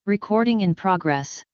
Recording in progress.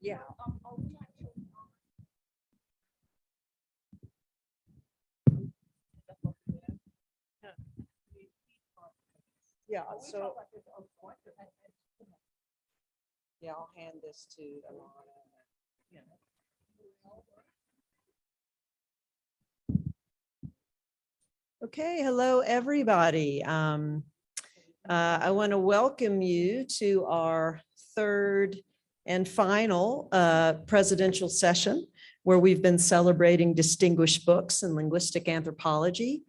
Yeah. Yeah, so yeah, I'll hand this to Ilana. Okay, hello, everybody. I want to welcome you to our third and final presidential session, where we've been celebrating distinguished books in linguistic anthropology.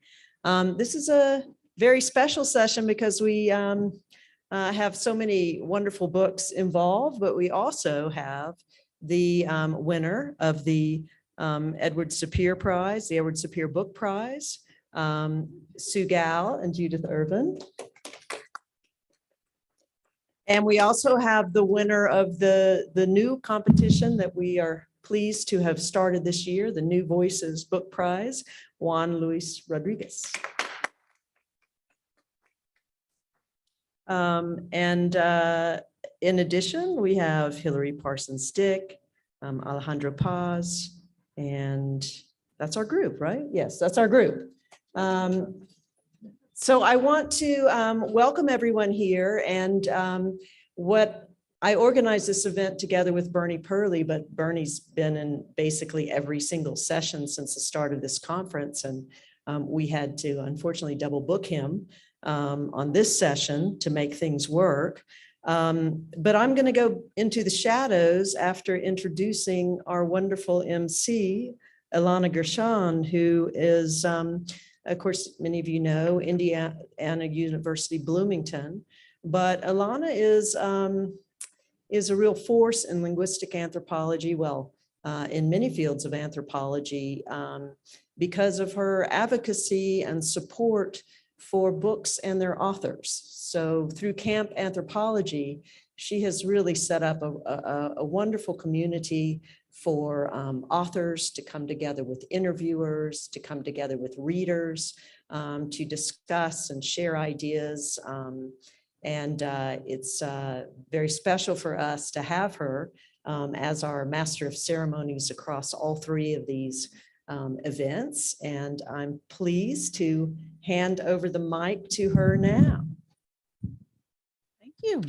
This is a very special session because we have so many wonderful books involved, but we also have the winner of the Edward Sapir Prize, the Edward Sapir Book Prize, Sue Gal and Judith Irvine. And we also have the winner of the new competition that we are pleased to have started this year, the New Voices Book Prize, Juan Luis Rodríguez. In addition, we have Hilary Parsons Dick, Alejandro Paz, and that's our group, right? Yes, that's our group. So I want to welcome everyone here, and what I organized this event together with Perley, but Bernie's been in basically every single session since the start of this conference, and we had to unfortunately double book him on this session to make things work. But I'm going to go into the shadows after introducing our wonderful MC, Ilana Gershon, who is, of course, many of you know, Indiana University, Bloomington, but Ilana is a real force in linguistic anthropology, well, in many fields of anthropology, because of her advocacy and support for books and their authors. So through Camp Anthropology, she has really set up a wonderful community for authors to come together with interviewers, to come together with readers, to discuss and share ideas. It's very special for us to have her as our master of ceremonies across all three of these events. And I'm pleased to hand over the mic to her now. Thank you.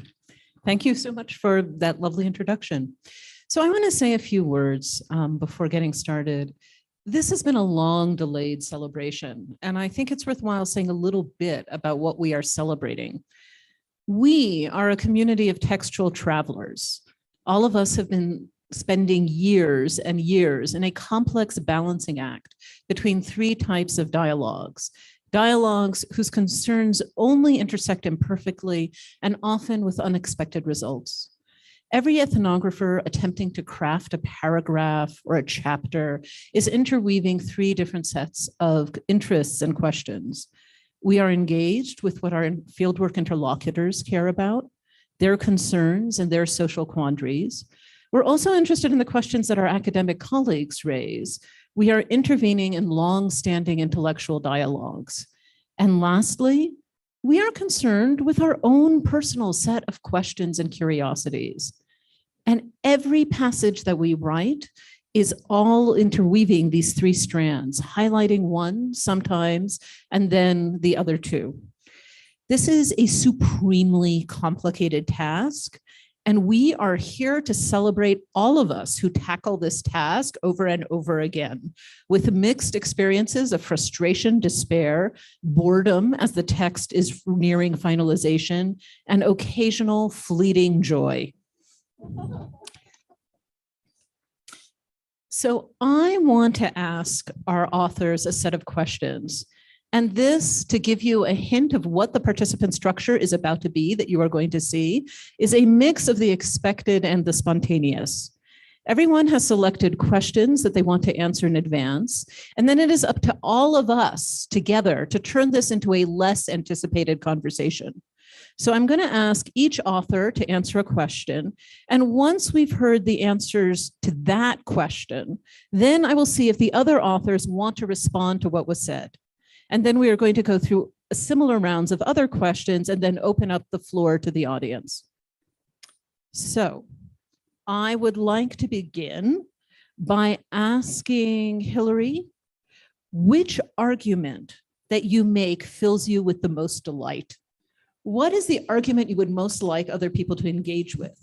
Thank you so much for that lovely introduction. So I want to say a few words before getting started. This has been a long delayed celebration, and I think it's worthwhile saying a little bit about what we are celebrating. We are a community of textual travelers. All of us have been spending years and years in a complex balancing act between three types of dialogues. Dialogues whose concerns only intersect imperfectly and often with unexpected results. Every ethnographer attempting to craft a paragraph or a chapter is interweaving three different sets of interests and questions. We are engaged with what our fieldwork interlocutors care about, their concerns and their social quandaries. We're also interested in the questions that our academic colleagues raise. We are intervening in long-standing intellectual dialogues. And lastly, we are concerned with our own personal set of questions and curiosities. And every passage that we write is all interweaving these three strands, highlighting one sometimes, and then the other two. This is a supremely complicated task, and we are here to celebrate all of us who tackle this task over and over again, with mixed experiences of frustration, despair, boredom as the text is nearing finalization, and occasional fleeting joy. So I want to ask our authors a set of questions. And this, to give you a hint of what the participant structure is about to be that you are going to see, is a mix of the expected and the spontaneous. Everyone has selected questions that they want to answer in advance, and then it is up to all of us together to turn this into a less anticipated conversation. So I'm going to ask each author to answer a question, and once we've heard the answers to that question, then I will see if the other authors want to respond to what was said. And then we are going to go through similar rounds of other questions and then open up the floor to the audience. So I would like to begin by asking Hilary, which argument that you make fills you with the most delight? What is the argument you would most like other people to engage with?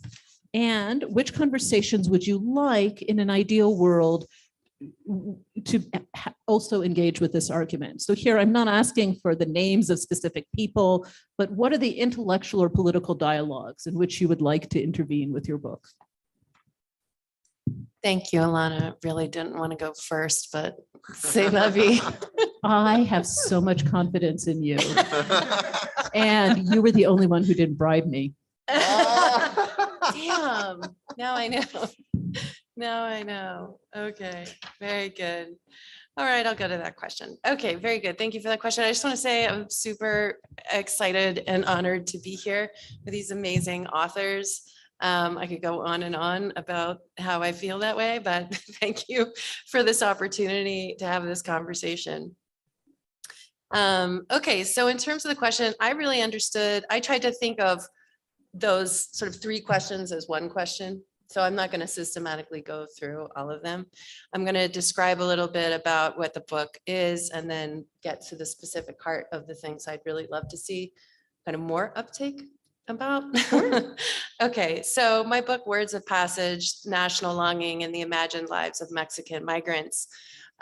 And which conversations would you like in an ideal world to also engage with this argument? So here, I'm not asking for the names of specific people, but what are the intellectual or political dialogues in which you would like to intervene with your book? Thank you, Ilana. Really didn't want to go first, but c'est la vie. I have so much confidence in you. And you were the only one who didn't bribe me. Damn. Now I know. Now I know. Okay, very good. All right, I'll go to that question. Okay, very good. Thank you for that question. I just want to say I'm super excited and honored to be here with these amazing authors. I could go on and on about how I feel that way, but thank you for this opportunity to have this conversation. Okay, so in terms of the question, I really understood, I tried to think of those sort of three questions as one question. So I'm not going to systematically go through all of them. I'm going to describe a little bit about what the book is and then get to the specific heart of the things I'd really love to see kind of more uptake about. Okay, so my book, Words of Passage, National Longing and the Imagined Lives of Mexican Migrants.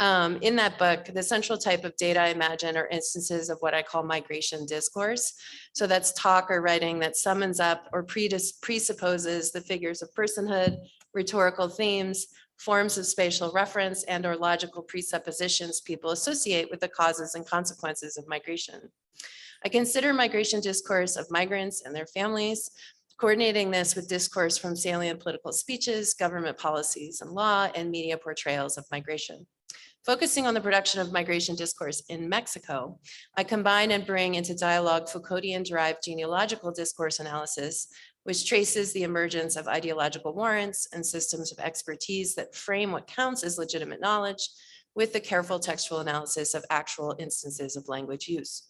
In that book, the central type of data I imagine are instances of what I call migration discourse. So that's talk or writing that summons up or presupposes the figures of personhood, rhetorical themes, forms of spatial reference, and or logical presuppositions people associate with the causes and consequences of migration. I consider migration discourse of migrants and their families, coordinating this with discourse from salient political speeches, government policies and law, and media portrayals of migration. Focusing on the production of migration discourse in Mexico, I combine and bring into dialogue Foucauldian-derived genealogical discourse analysis, which traces the emergence of ideological warrants and systems of expertise that frame what counts as legitimate knowledge with the careful textual analysis of actual instances of language use.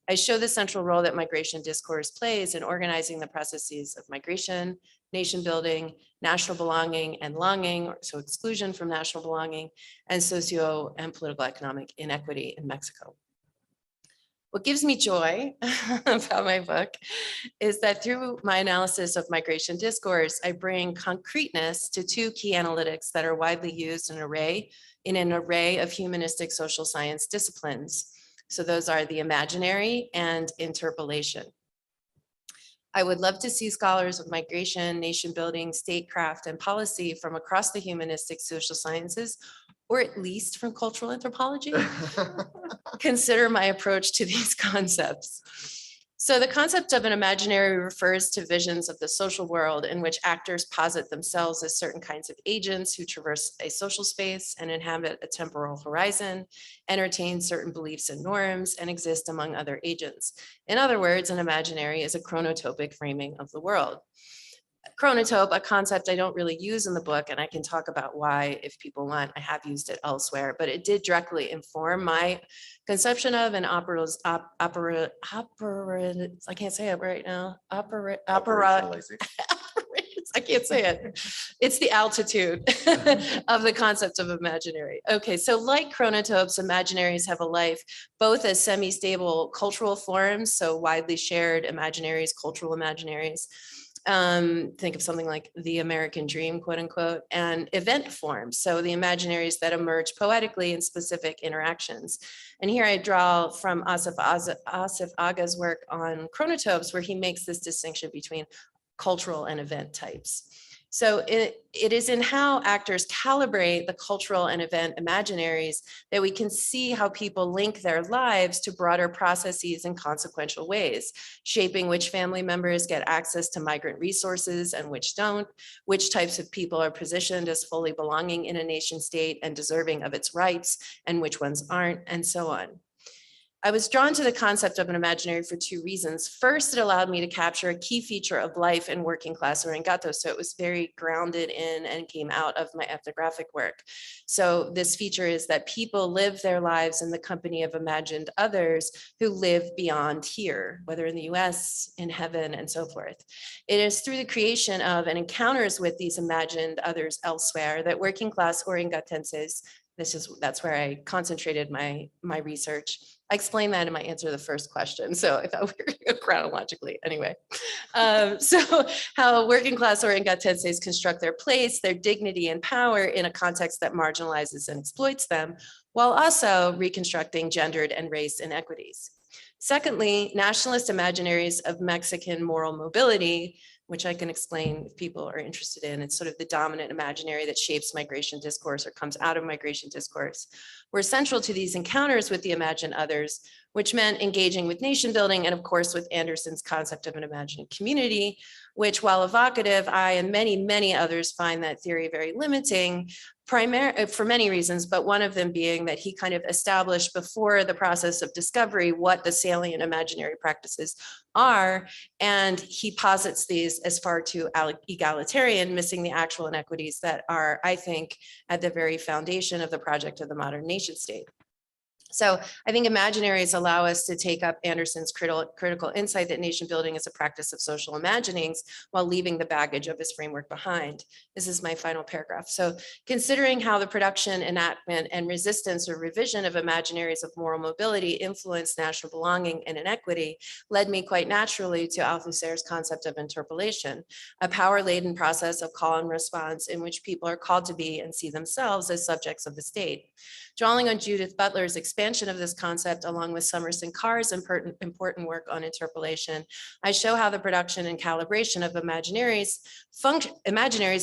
I show the central role that migration discourse plays in organizing the processes of migration, nation building, national belonging and longing, so exclusion from national belonging, and socio and political economic inequity in Mexico. What gives me joy about my book is that through my analysis of migration discourse, I bring concreteness to two key analytics that are widely used in an array of humanistic social science disciplines. So those are the imaginary and interpolation. I would love to see scholars of migration, nation building, statecraft, and policy from across the humanistic social sciences, or at least from cultural anthropology, consider my approach to these concepts. So the concept of an imaginary refers to visions of the social world in which actors posit themselves as certain kinds of agents who traverse a social space and inhabit a temporal horizon, entertain certain beliefs and norms, and exist among other agents. In other words, an imaginary is a chronotopic framing of the world. Chronotope, a concept I don't really use in the book, and I can talk about why if people want. I have used it elsewhere, but it did directly inform my conception of an I can't say it right now. Operationalization. I can't say it. It's the altitude of the concept of imaginary. Okay, so like chronotopes, imaginaries have a life both as semi-stable cultural forms, so widely shared imaginaries, cultural imaginaries. Think of something like the American dream, quote unquote, and event forms. So the imaginaries that emerge poetically in specific interactions. And here I draw from Asif Aga's work on chronotopes, where he makes this distinction between cultural and event types. So it is in how actors calibrate the cultural and event imaginaries that we can see how people link their lives to broader processes in consequential ways, shaping which family members get access to migrant resources and which don't, which types of people are positioned as fully belonging in a nation state and deserving of its rights, and which ones aren't, and so on. I was drawn to the concept of an imaginary for two reasons. First, it allowed me to capture a key feature of life in working class Orangato. So it was very grounded in and came out of my ethnographic work. So this feature is that people live their lives in the company of imagined others who live beyond here, whether in the US, in heaven, and so forth. It is through the creation of and encounters with these imagined others elsewhere that working class Orangatenses, that's where I concentrated my research. I explained that in my answer to the first question, so I thought we were going chronologically anyway. So how working class Orangatenses construct their place, their dignity and power in a context that marginalizes and exploits them, while also reconstructing gendered and race inequities. Secondly, nationalist imaginaries of Mexican moral mobility, which I can explain if people are interested in. It's sort of the dominant imaginary that shapes migration discourse or comes out of migration discourse, were central to these encounters with the imagined others, which meant engaging with nation building and of course with Anderson's concept of an imagined community, which while evocative, I and many, many others find that theory very limiting, for many reasons, but one of them being that he kind of established before the process of discovery what the salient imaginary practices are, and he posits these as far too egalitarian, missing the actual inequities that are, I think, at the very foundation of the project of the modern nation state. So I think imaginaries allow us to take up Anderson's critical insight that nation building is a practice of social imaginings while leaving the baggage of his framework behind. This is my final paragraph. So considering how the production, enactment, and resistance or revision of imaginaries of moral mobility influence national belonging and inequity led me quite naturally to Althusser's concept of interpolation, a power-laden process of call and response in which people are called to be and see themselves as subjects of the state. Drawing on Judith Butler's expansion of this concept, along with Summerson Carr's important work on interpolation, I show how the production and calibration of imaginaries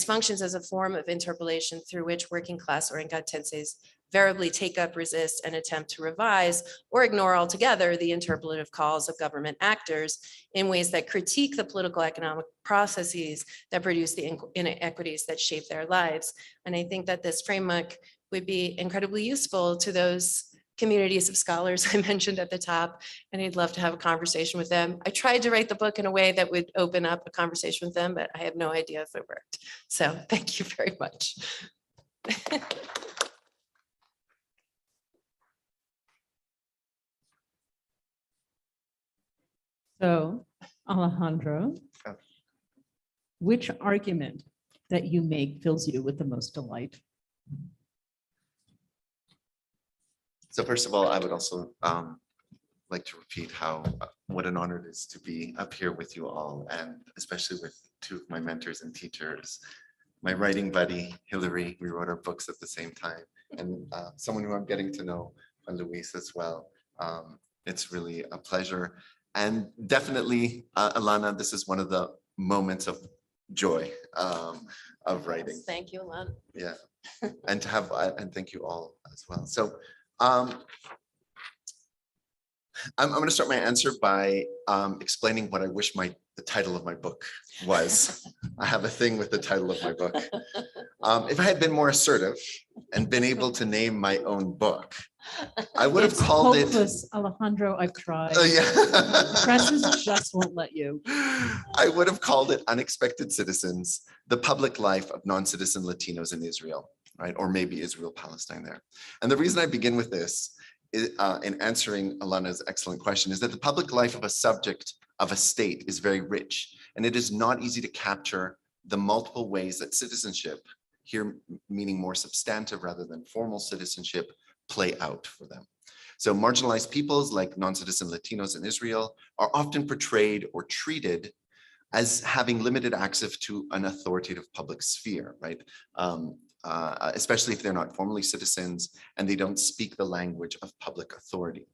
functions as a form of interpolation through which working class Orangatenses variably take up, resist, and attempt to revise or ignore altogether the interpolative calls of government actors in ways that critique the political economic processes that produce the inequities that shape their lives. And I think that this framework would be incredibly useful to those communities of scholars I mentioned at the top, and I'd love to have a conversation with them. I tried to write the book in a way that would open up a conversation with them, but I have no idea if it worked. So thank you very much. So, Alejandro, which argument that you make fills you with the most delight? So first of all, I would also like to repeat how what an honor it is to be up here with you all, and especially with two of my mentors and teachers. My writing buddy, Hilary, we wrote our books at the same time, and someone who I'm getting to know, Juan Luis, as well. It's really a pleasure. And definitely, Ilana, this is one of the moments of joy of writing. Thank you, Alana. Yeah, and to have, and thank you all as well. So I'm going to start my answer by explaining what I wish the title of my book was. I have a thing with the title of my book. If I had been more assertive and been able to name my own book, I would have called hopeless, Alejandro, I've tried. Yeah. Presses just won't let you. I would have called it Unexpected Citizens, the Public Life of Non-Citizen Latinos in Israel, right? Or maybe Israel-Palestine there. And the reason I begin with this in answering Ilana's excellent question is that the public life of a subject of a state is very rich, and it is not easy to capture the multiple ways that citizenship, here meaning more substantive rather than formal citizenship, play out for them. So marginalized peoples like non-citizen Latinos in Israel are often portrayed or treated as having limited access to an authoritative public sphere, right? Especially if they're not formally citizens and they don't speak the language of public authority.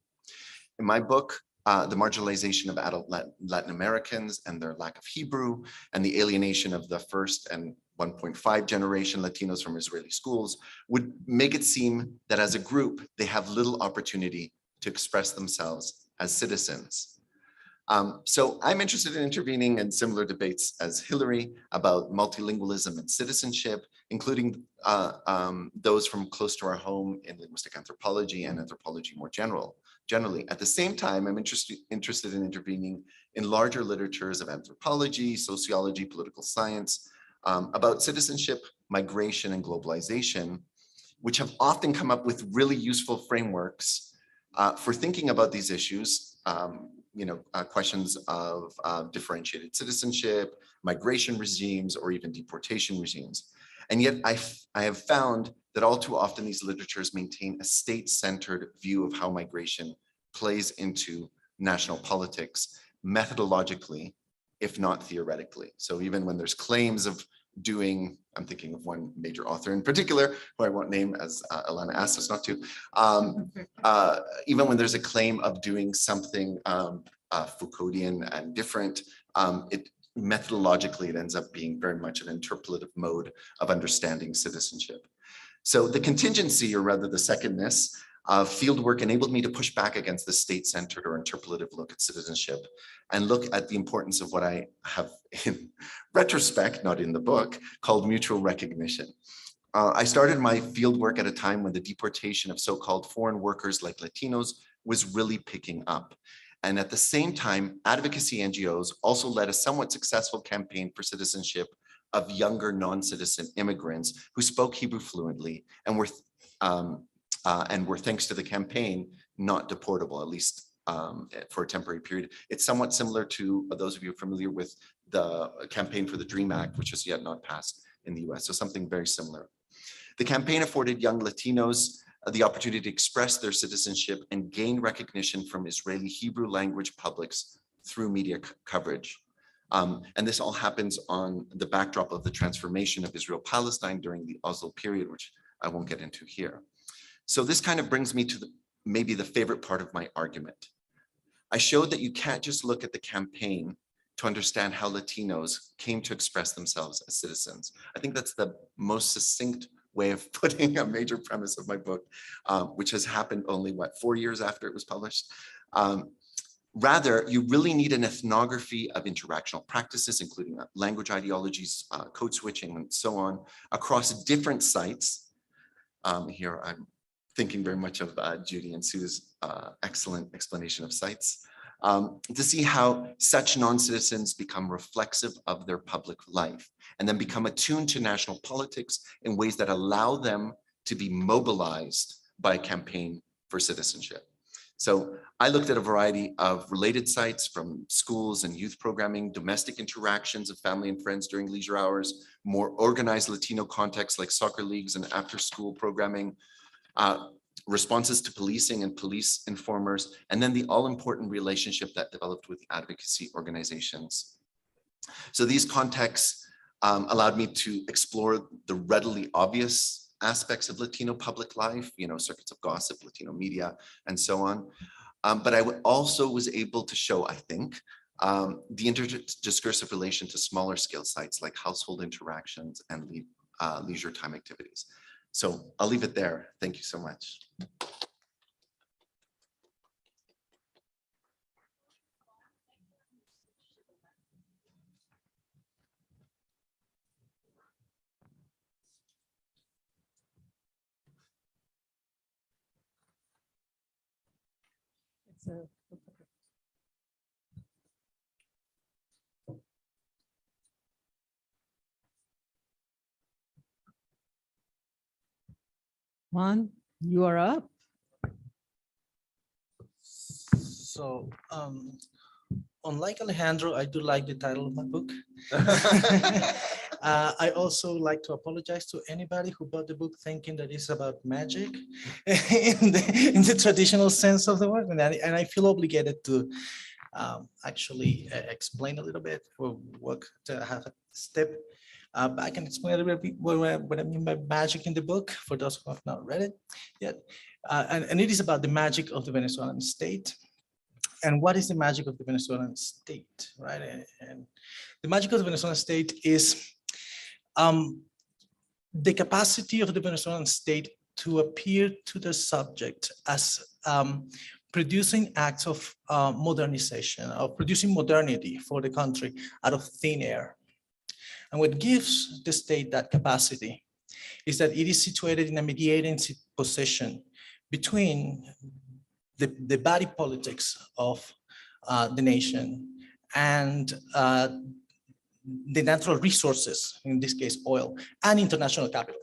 In my book, the marginalization of adult Latin Americans and their lack of Hebrew, and the alienation of the first and 1.5 generation Latinos from Israeli schools would make it seem that as a group, they have little opportunity to express themselves as citizens. So I'm interested in intervening in similar debates as Hilary about multilingualism and citizenship, including those from close to our home in linguistic anthropology and anthropology more generally. At the same time, I'm interested in intervening in larger literatures of anthropology, sociology, political science, about citizenship, migration, and globalization, which have often come up with really useful frameworks for thinking about these issues, questions of differentiated citizenship, migration regimes, or even deportation regimes. And yet I have found that all too often these literatures maintain a state-centered view of how migration plays into national politics methodologically, if not theoretically. So even when there's claims of doing, I'm thinking of one major author in particular, who I won't name as Ilana asked us not to, even when there's a claim of doing something Foucauldian and different, methodologically, it ends up being very much an interpolative mode of understanding citizenship. So the contingency, or rather the secondness, of fieldwork enabled me to push back against the state-centered or interpolative look at citizenship and look at the importance of what I have, in retrospect, not in the book, called mutual recognition. I started my fieldwork at a time when the deportation of so-called foreign workers like Latinos was really picking up. And at the same time, advocacy NGOs also led a somewhat successful campaign for citizenship of younger non-citizen immigrants who spoke Hebrew fluently and were, thanks to the campaign, not deportable, at least for a temporary period. It's somewhat similar to those of you familiar with the campaign for the DREAM Act, which is yet not passed in the US, so something very similar. The campaign afforded young Latinos the opportunity to express their citizenship and gain recognition from Israeli Hebrew language publics through media coverage. And this all happens on the backdrop of the transformation of Israel-Palestine during the Oslo period, which I won't get into here. So this kind of brings me to maybe the favorite part of my argument. I showed that you can't just look at the campaign to understand how Latinos came to express themselves as citizens. I think that's the most succinct way of putting a major premise of my book, which has happened only, 4 years after it was published. Rather, you really need an ethnography of interactional practices, including language ideologies, code switching, and so on, across different sites. Here I'm thinking very much of Judy and Sue's excellent explanation of sites, to see how such non-citizens become reflexive of their public life and then become attuned to national politics in ways that allow them to be mobilized by a campaign for citizenship. So I looked at a variety of related sites, from schools and youth programming, domestic interactions of family and friends during leisure hours, more organized Latino contexts like soccer leagues and after-school programming, responses to policing and police informers, and then the all-important relationship that developed with advocacy organizations. So these contexts allowed me to explore the readily obvious aspects of Latino public life, circuits of gossip, Latino media, and so on. But I also was able to show, I think, the interdiscursive relation to smaller scale sites like household interactions and leisure time activities. So I'll leave it there. Thank you so much. Juan, you are up. So, unlike Alejandro, I do like the title of my book. I also like to apologize to anybody who bought the book thinking that it's about magic in the traditional sense of the word. And I feel obligated to actually explain a little bit or work to have a step. But I can explain a little bit what I mean by magic in the book for those who have not read it yet. And it is about the magic of the Venezuelan state. And what is the magic of the Venezuelan state, right? And the magic of the Venezuelan state is the capacity of the Venezuelan state to appear to the subject as producing acts of modernization, of producing modernity for the country out of thin air. And what gives the state that capacity is that it is situated in a mediating position between the body politics of the nation and the natural resources, in this case, oil, and international capital,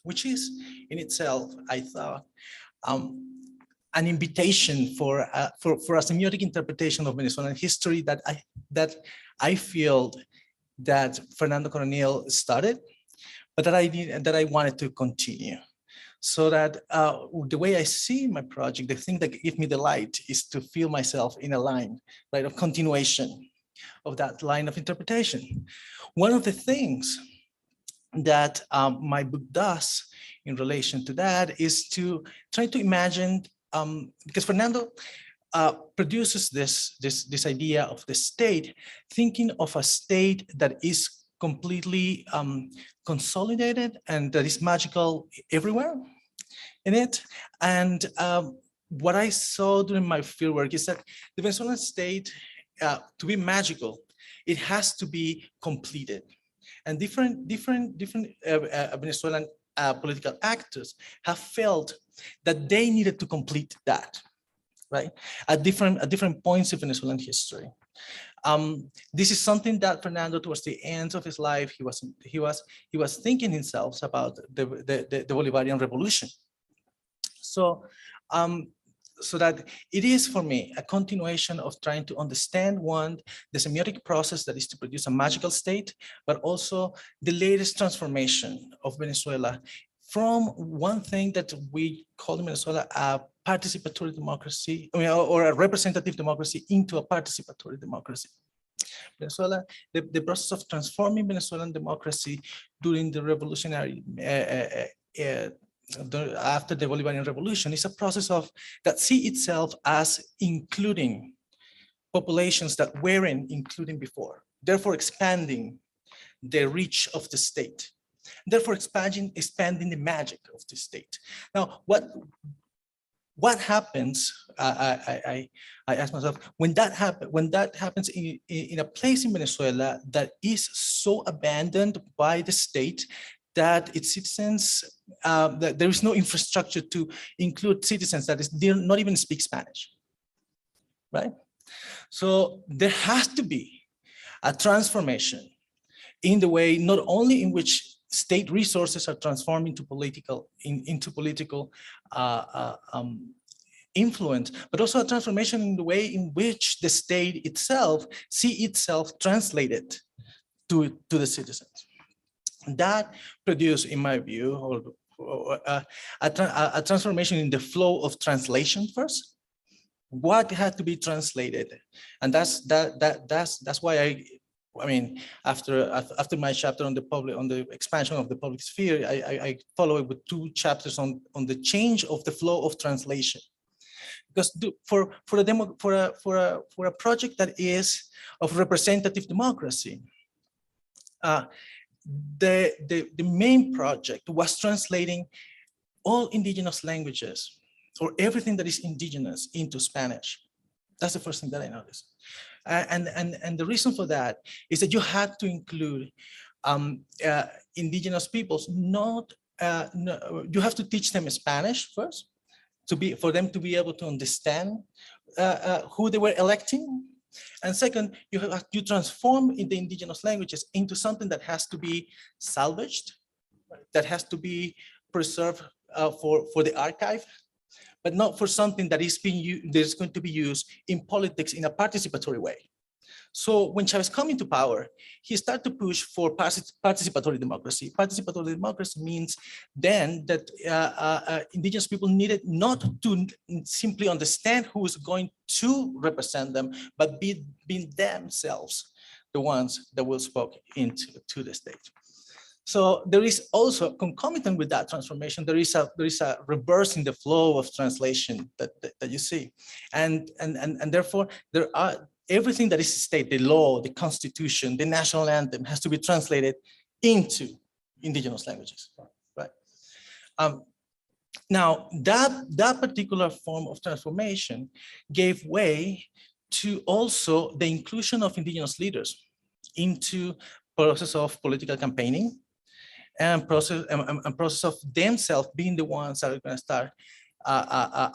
which is in itself, I thought, an invitation for a semiotic interpretation of Venezuelan history that I feel that Fernando Coronel started, but that I wanted to continue. So that the way I see my project, the thing that gives me the light is to feel myself in a line, right, of continuation of that line of interpretation. One of the things that my book does in relation to that is to try to imagine, because Fernando produces this idea of the state, thinking of a state that is completely consolidated and that is magical everywhere in it. And what I saw during my fieldwork is that the Venezuelan state, to be magical, it has to be completed. And different Venezuelan political actors have felt that they needed to complete that, right? At different points in Venezuelan history. This is something that Fernando, towards the end of his life, he was thinking himself about the Bolivarian revolution. So, so that it is for me a continuation of trying to understand, one, the semiotic process that is to produce a magical state, but also the latest transformation of Venezuela from one thing that we call in Venezuela a participatory democracy, or a representative democracy, into a participatory democracy. Venezuela, the process of transforming Venezuelan democracy during the revolutionary after the Bolivarian Revolution is a process that see itself as including populations that weren't including before, therefore expanding the reach of the state, therefore expanding the magic of the state. Now, what happens? I ask myself, when that happens in a place in Venezuela that is so abandoned by the state that its citizens, that there is no infrastructure to include citizens that do not even speak Spanish, right? So there has to be a transformation in the way, not only in which state resources are transformed into political influence, but also a transformation in the way in which the state itself see itself translated to the citizens. That produced, in my view, or a transformation in the flow of translation first. What had to be translated, and that's why I mean, after my chapter on the expansion of the public sphere, I follow it with 2 chapters on the change of the flow of translation. Because for a project that is of representative democracy, the main project was translating all indigenous languages, or everything that is indigenous, into Spanish. That's the first thing that I noticed. And the reason for that is that you had to include indigenous peoples. No, you have to teach them Spanish first, for them to be able to understand who they were electing. And second, you transform in the indigenous languages into something that has to be salvaged, that has to be preserved for the archive, but not for something that is going to be used in politics in a participatory way. So when Chavez came into power, he started to push for participatory democracy. Participatory democracy means then that indigenous people needed not to simply understand who is going to represent them, but being themselves the ones that will speak into the state. So there is also concomitant with that transformation, there is a reverse in the flow of translation that you see. And therefore there are everything that is state, the law, the constitution, the national anthem has to be translated into indigenous languages, right? Now that particular form of transformation gave way to also the inclusion of indigenous leaders into process of political campaigning, and process of themselves being the ones that are going to start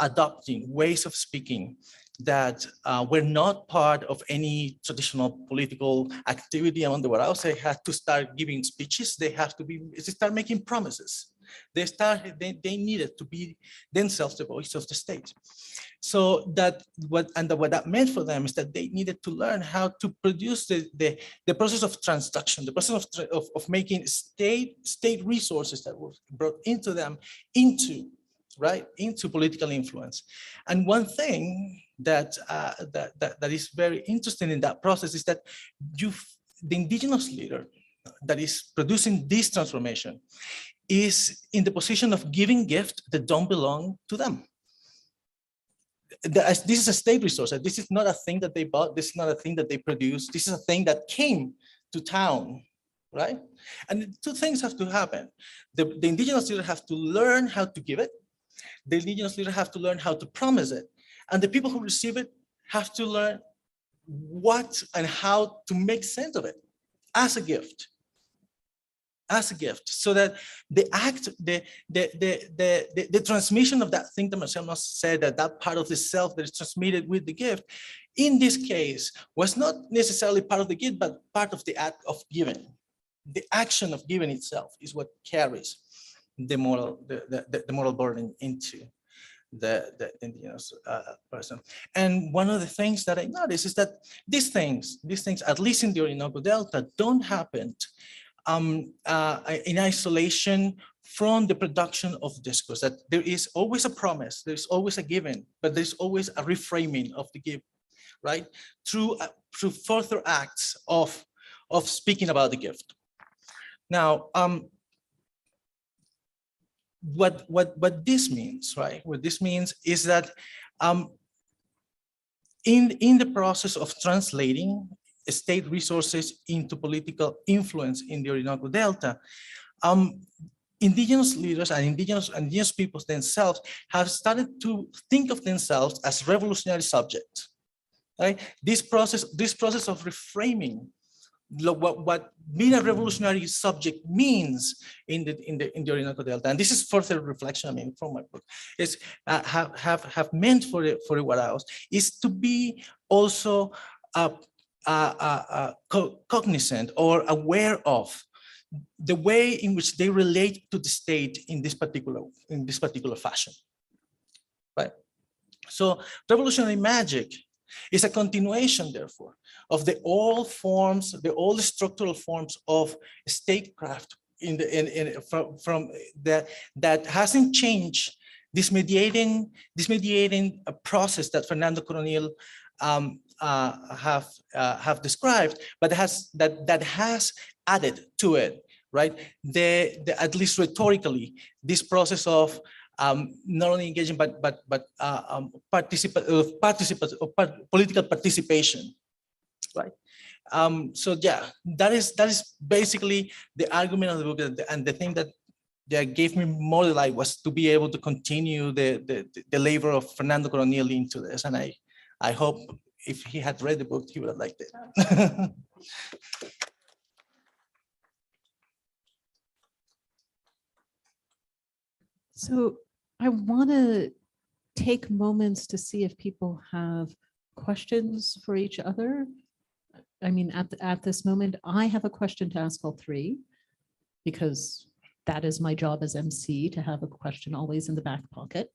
adopting ways of speaking that were not part of any traditional political activity among the Waraos. They had to start giving speeches. They start making promises. They needed to be themselves the voice of the state. So what that meant for them is that they needed to learn how to produce the process of transduction, the process of making state resources that were brought into them into political influence. And one thing that is very interesting in that process is that the indigenous leader that is producing this transformation is in the position of giving gifts that don't belong to them. This is a state resource. This is not a thing that they bought. This is not a thing that they produced. This is a thing that came to town, right? And 2 things have to happen. The indigenous leader have to learn how to give it. The indigenous leader have to learn how to promise it. And the people who receive it have to learn what and how to make sense of it as a gift. So that the transmission of that thing that Marcel must say, that part of the self that is transmitted with the gift, in this case, was not necessarily part of the gift, but part of the act of giving. The action of giving itself is what carries the moral burden into the indigenous person. And one of the things that I noticed is that these things, at least in the Orinoco Delta, don't happen in isolation from the production of discourse, that there is always a promise, there's always a giving, but there's always a reframing of the give, right? Through further acts of speaking about the gift. Now, what this means, right? What this means is that in the process of translating state resources into political influence in the Orinoco Delta, indigenous leaders and indigenous peoples themselves have started to think of themselves as revolutionary subjects. Right? This process of reframing what being a revolutionary subject means in the Orinoco Delta, and this is further reflection, I mean, from my book, is have meant for the Waraos is to be also cognizant or aware of the way in which they relate to the state in this particular fashion, right? So revolutionary magic is a continuation, therefore, of the old structural forms of statecraft from that hasn't changed this mediating process that Fernando Coronil have described, but that has added to it, right? At least rhetorically, this process of not only engaging but political participation, right? So yeah, that is basically the argument of the book, and the thing that gave me more delight was to be able to continue the labor of Fernando Coronil into this, and I hope if he had read the book, he would have liked it. So I want to take moments to see if people have questions for each other. I mean, at this moment, I have a question to ask all three, because that is my job as MC, to have a question always in the back pocket.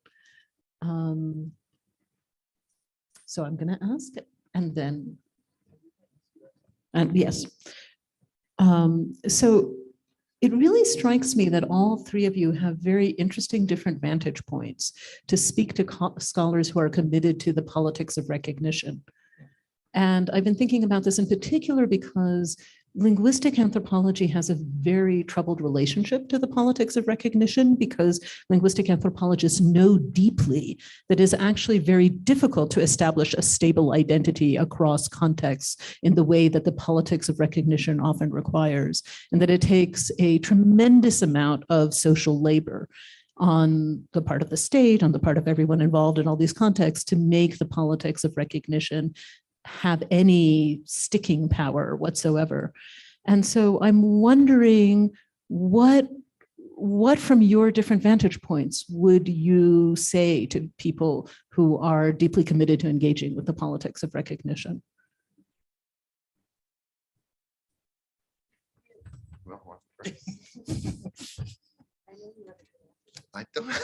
So I'm going to ask it, and then, yes. So it really strikes me that all three of you have very interesting different vantage points to speak to scholars who are committed to the politics of recognition. And I've been thinking about this in particular because linguistic anthropology has a very troubled relationship to the politics of recognition, because linguistic anthropologists know deeply that it is actually very difficult to establish a stable identity across contexts in the way that the politics of recognition often requires, and that it takes a tremendous amount of social labor on the part of the state, on the part of everyone involved in all these contexts, to make the politics of recognition have any sticking power whatsoever. And so I'm wondering what from your different vantage points would you say to people who are deeply committed to engaging with the politics of recognition? I don't.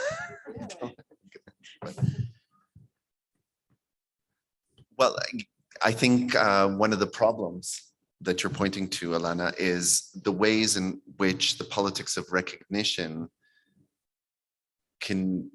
Well, I think one of the problems that you're pointing to, Ilana, is the ways in which the politics of recognition can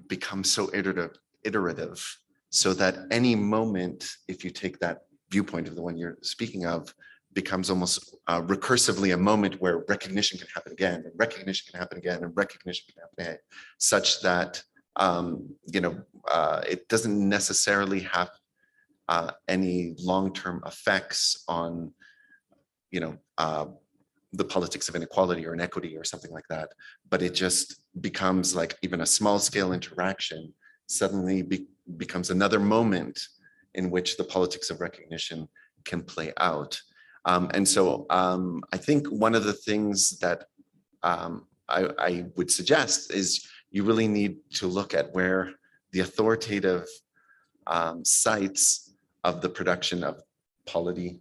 become so iterative, so that any moment, if you take that viewpoint of the one you're speaking of, becomes almost recursively a moment where recognition can happen again, and recognition can happen again, and recognition can happen again, such that it doesn't necessarily have any long-term effects on, the politics of inequality or inequity or something like that. But it just becomes like even a small-scale interaction suddenly becomes another moment in which the politics of recognition can play out. And so I think one of the things that I would suggest is you really need to look at where the authoritative sites of the production of polity,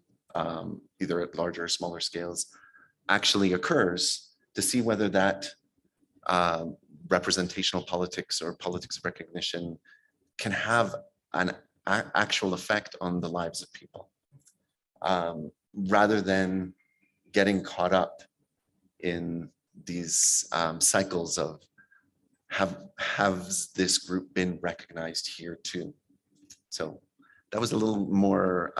either at larger or smaller scales, actually occurs, to see whether that representational politics or politics of recognition can have an actual effect on the lives of people, rather than getting caught up in these cycles of has this group been recognized here too? So that was a little more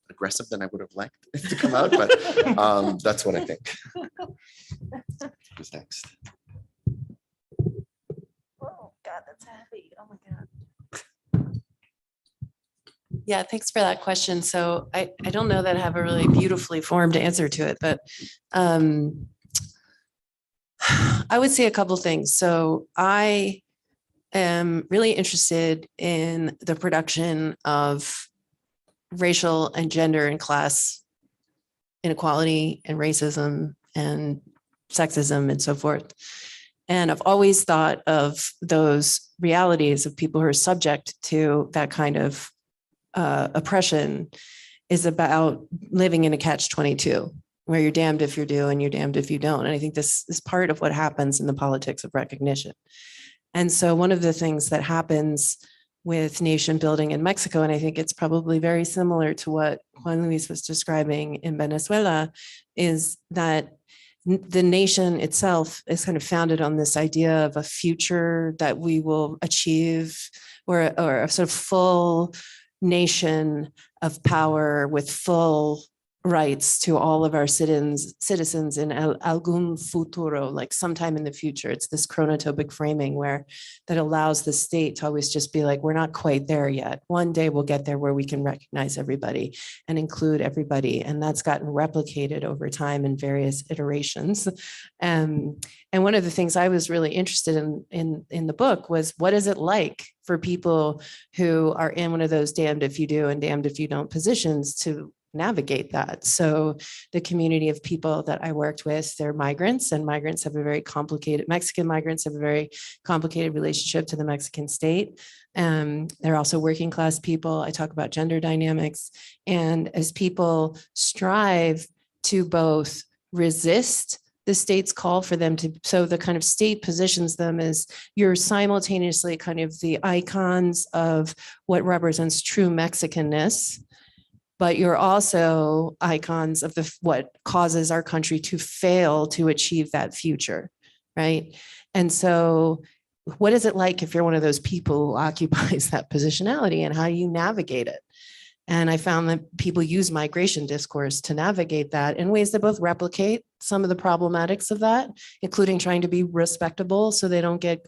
aggressive than I would have liked it to come out, but that's what I think. Who's next? Oh God, that's heavy. Oh my God. Yeah, thanks for that question. So I don't know that I have a really beautifully formed answer to it, but I would say a couple things. So I am really interested in the production of racial and gender and class inequality and racism and sexism and so forth. And I've always thought of those realities of people who are subject to that kind of oppression is about living in a catch-22, where you're damned if you do and you're damned if you don't. And I think this is part of what happens in the politics of recognition. And so one of the things that happens with nation building in Mexico. And I think it's probably very similar to what Juan Luis was describing in Venezuela, is that the nation itself is kind of founded on this idea of a future that we will achieve, or a sort of full nation of power with full rights to all of our citizens in algún futuro, like sometime in the future. It's this chronotopic framing that allows the state to always just be like, we're not quite there yet. One day we'll get there where we can recognize everybody and include everybody. And that's gotten replicated over time in various iterations. And one of the things I was really interested in the book was, what is it like for people who are in one of those damned if you do and damned if you don't positions to navigate that? So the community of people that I worked with, they're migrants, and migrants have a very complicated, Mexican migrants have a very complicated relationship to the Mexican state. They're also working class people. I talk about gender dynamics. And as people strive to both resist the state's call for them to, so the kind of state positions them as you're simultaneously kind of the icons of what represents true Mexicanness, but you're also icons of what causes our country to fail to achieve that future, right? And so what is it like if you're one of those people who occupies that positionality, and how do you navigate it? And I found that people use migration discourse to navigate that in ways that both replicate some of the problematics of that, including trying to be respectable so they don't get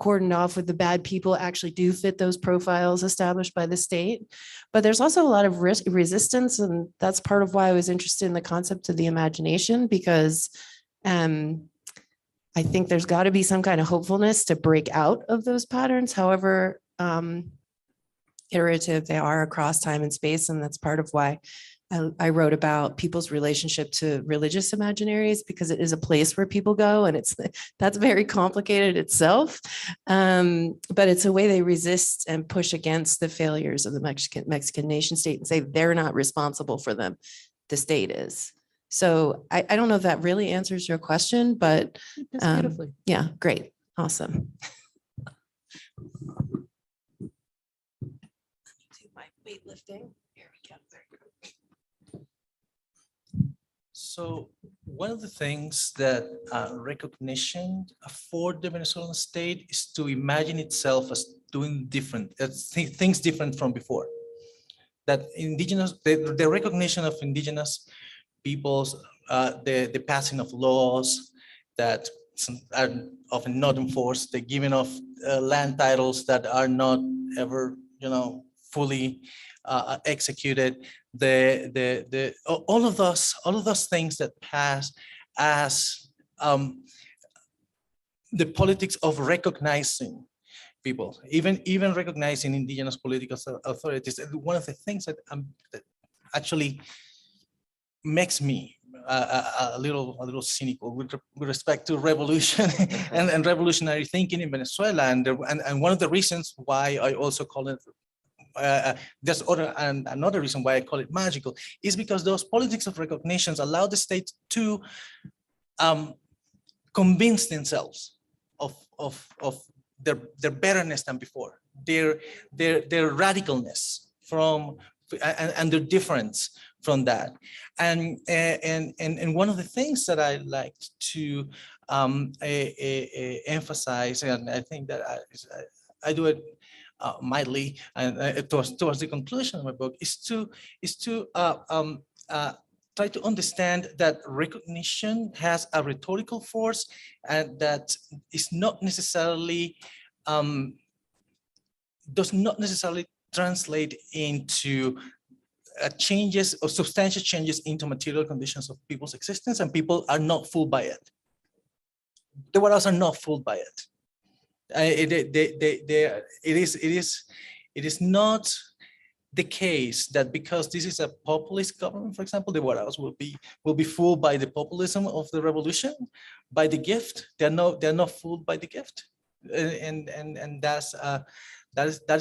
cordoned off with the bad people actually do fit those profiles established by the state. But there's also a lot of resistance, and that's part of why I was interested in the concept of the imagination, because I think there's got to be some kind of hopefulness to break out of those patterns, however iterative they are across time and space. And that's part of why I wrote about people's relationship to religious imaginaries, because it is a place where people go, and that's very complicated itself. But it's a way they resist and push against the failures of the Mexican nation state and say they're not responsible for them. The state is. So I don't know if that really answers your question, but beautifully. Yeah, great. Awesome. Do my weightlifting. Here we go. So one of the things that recognition for the Venezuelan state is to imagine itself as doing different, things different from before. That the recognition of indigenous peoples, the passing of laws that are often not enforced, the giving of land titles that are not ever, fully executed, all of those things that pass as the politics of recognizing people, even recognizing indigenous political authorities. One of the things that actually makes me a little cynical with respect to revolution and revolutionary thinking in Venezuela, and one of the reasons why I also call it another reason why I call it magical is because those politics of recognitions allow the state to convince themselves of their betterness than before, their radicalness and their difference from that. And one of the things that I liked to emphasize, and I think that I do it mildly, and towards the conclusion of my book, is to try to understand that recognition has a rhetorical force, and that is not necessarily does not necessarily translate into changes or substantial changes into material conditions of people's existence, and people are not fooled by it. The Guaraos are not fooled by it. It is not the case that because this is a populist government, for example, the Guaraos will be fooled by the populism of the revolution, by the gift. They're not fooled by the gift, and that's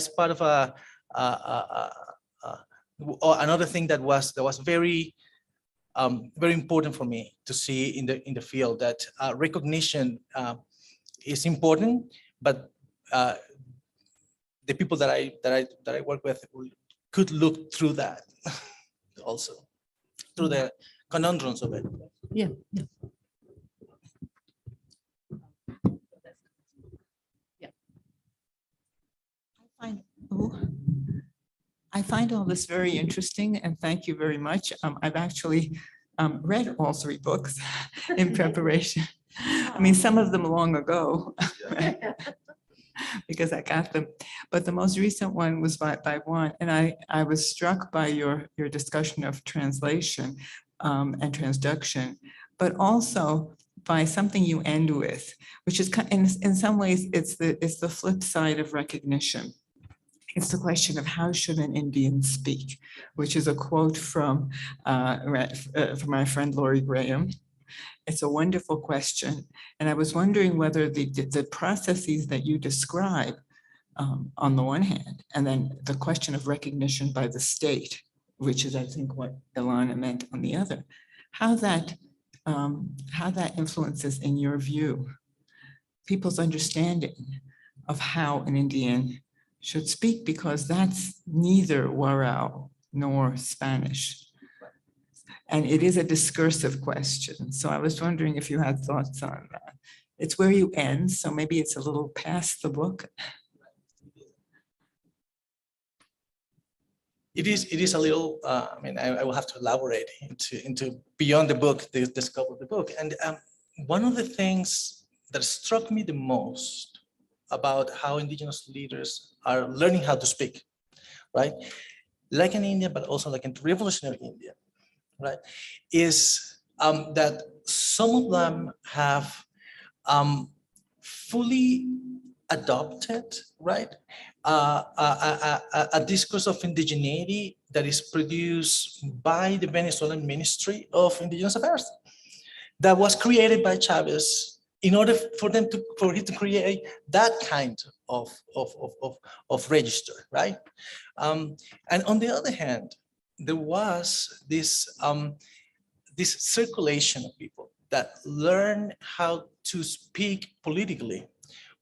part of another thing that was very important for me to see in the field, that recognition is important, but the people that I work with could look through that also, through the conundrums of it. Yeah. I find all this very interesting, and thank you very much. I've actually read all 3 books in preparation. I mean, some of them long ago, because I got them. But the most recent one was by Juan, and I was struck by your discussion of translation and transduction, but also by something you end with, which is in some ways it's the flip side of recognition. It's the question of how should an Indian speak, which is a quote from my friend Lori Graham. It's a wonderful question. And I was wondering whether the processes that you describe on the one hand, and then the question of recognition by the state, which is I think what Ilana meant on the other, how that influences, in your view, people's understanding of how an Indian should speak, because that's neither Warao nor Spanish. And it is a discursive question. So I was wondering if you had thoughts on that. It's where you end, so maybe it's a little past the book. It is a little, I mean, I will have to elaborate into beyond the book, the scope of the book. And one of the things that struck me the most about how indigenous leaders are learning how to speak, right? Like in India, but also like in revolutionary India, right? Is that some of them have fully adopted, right? A discourse of indigeneity that is produced by the Venezuelan Ministry of Indigenous Affairs that was created by Chavez in order for him to create that kind of register, right? And on the other hand, there was this circulation of people that learn how to speak politically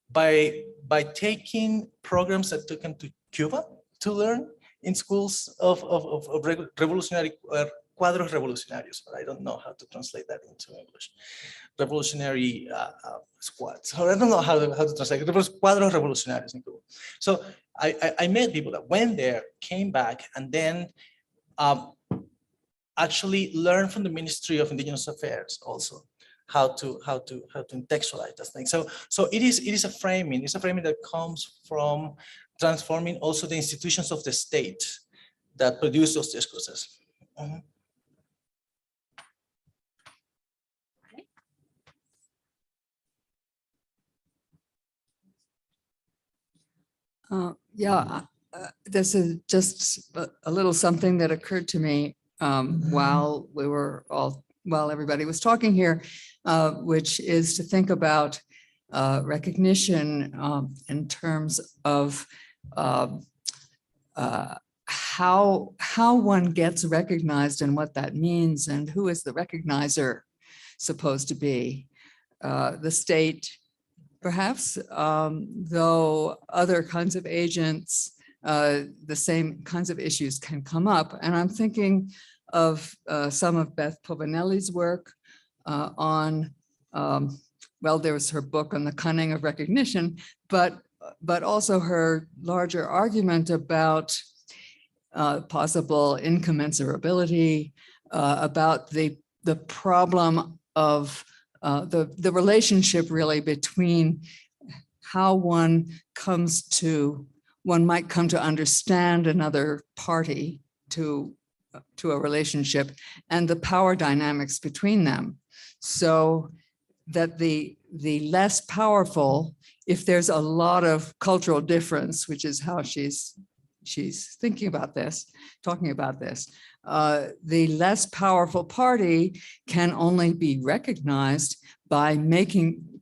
by taking programs that took them to Cuba to learn in schools of revolutionary cuadros revolucionarios, but I don't know how to translate that into English. Revolutionary squads. I don't know how to translate it. Cuadros revolucionarios in Cuba. So I met people that went there, came back, and then actually learned from the Ministry of Indigenous Affairs also how to contextualize that thing. So it is a framing. It's a framing that comes from transforming also the institutions of the state that produce those discourses. Mm-hmm. This is just a little something that occurred to me while everybody was talking here, which is to think about recognition in terms of how one gets recognized and what that means, and who is the recognizer supposed to be. The state, perhaps, though other kinds of agents, the same kinds of issues can come up. And I'm thinking of some of Beth Povinelli's work on, well, there was her book on the cunning of recognition, but also her larger argument about possible incommensurability, about the problem of the relationship really between how one might come to understand another party to a relationship and the power dynamics between them. So that the less powerful, if there's a lot of cultural difference, which is how she's thinking about this, talking about this, the less powerful party can only be recognized by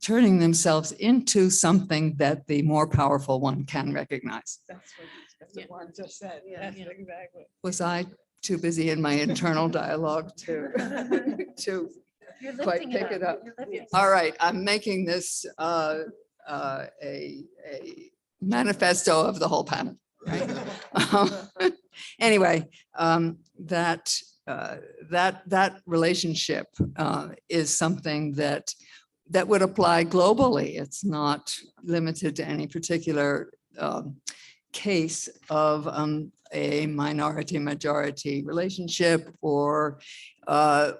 turning themselves into something that the more powerful one can recognize. That's what Juan just said. Yeah, exactly. Was I too busy in my internal dialogue to quite pick it up? All right, I'm making this a manifesto of the whole panel, right? Anyway, that relationship is something that would apply globally. It's not limited to any particular case of a minority-majority relationship or a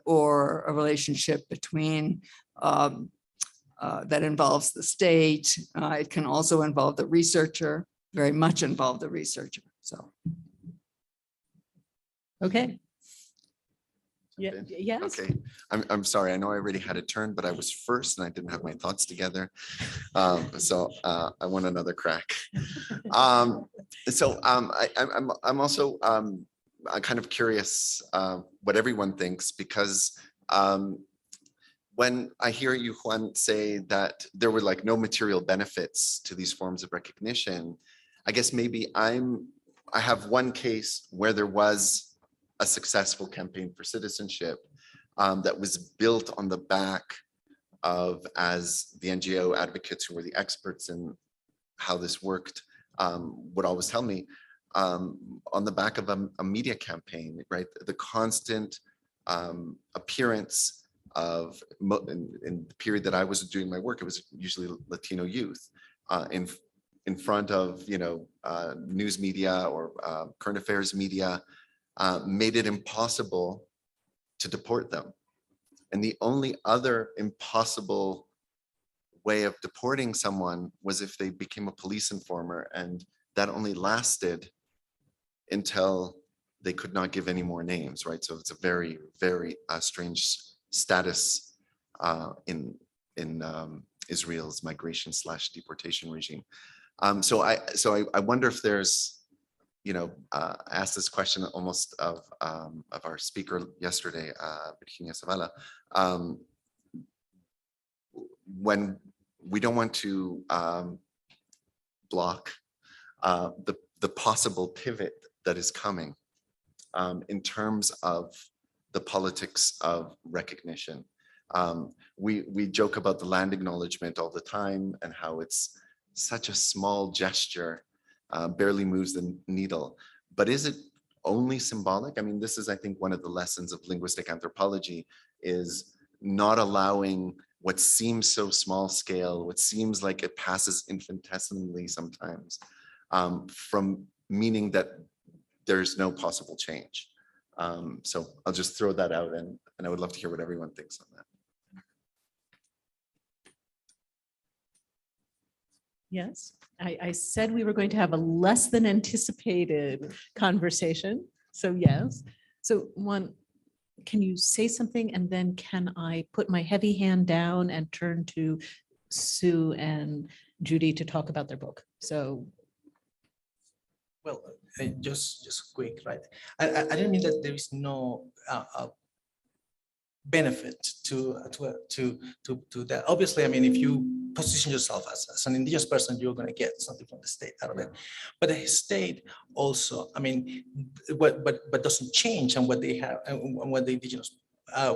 relationship between that involves the state. It can also involve the researcher, very much involve the researcher. So. Okay. Yeah, Okay. yes. Okay, I'm sorry. I know I already had a turn, but I was first and I didn't have my thoughts together. So I want another crack. I'm also I'm kind of curious what everyone thinks, because when I hear you, Juan, say that there were like no material benefits to these forms of recognition, I guess maybe I have one case where there was a successful campaign for citizenship that was built on the back of, as the NGO advocates who were the experts in how this worked would always tell me, on the back of a media campaign, right? The constant appearance of, in the period that I was doing my work, it was usually Latino youth in front of, news media or current affairs media, made it impossible to deport them. And the only other impossible way of deporting someone was if they became a police informer, and that only lasted until they could not give any more names, right? So it's a very, very strange status in Israel's migration/deportation regime. So I wonder if there's, asked this question almost of our speaker yesterday, Virginia Zavala, when we don't want to block the possible pivot that is coming in terms of the politics of recognition. We joke about the land acknowledgement all the time and how it's such a small gesture, barely moves the needle. But is it only symbolic? I mean, this is, I think, one of the lessons of linguistic anthropology, is not allowing what seems so small scale, what seems like it passes infinitesimally sometimes, from meaning that there's no possible change. So I'll just throw that out, and I would love to hear what everyone thinks on that. Yes, I said we were going to have a less than anticipated conversation. So yes. So Juan, can you say something, and then can I put my heavy hand down and turn to Sue and Judy to talk about their book? So. Well, just quick, right? I didn't mean that there is no benefit to that. Obviously, I mean, if you position yourself as an indigenous person, you're going to get something from the state out of it. But the state also, I mean, what doesn't change, and what they have, and what the indigenous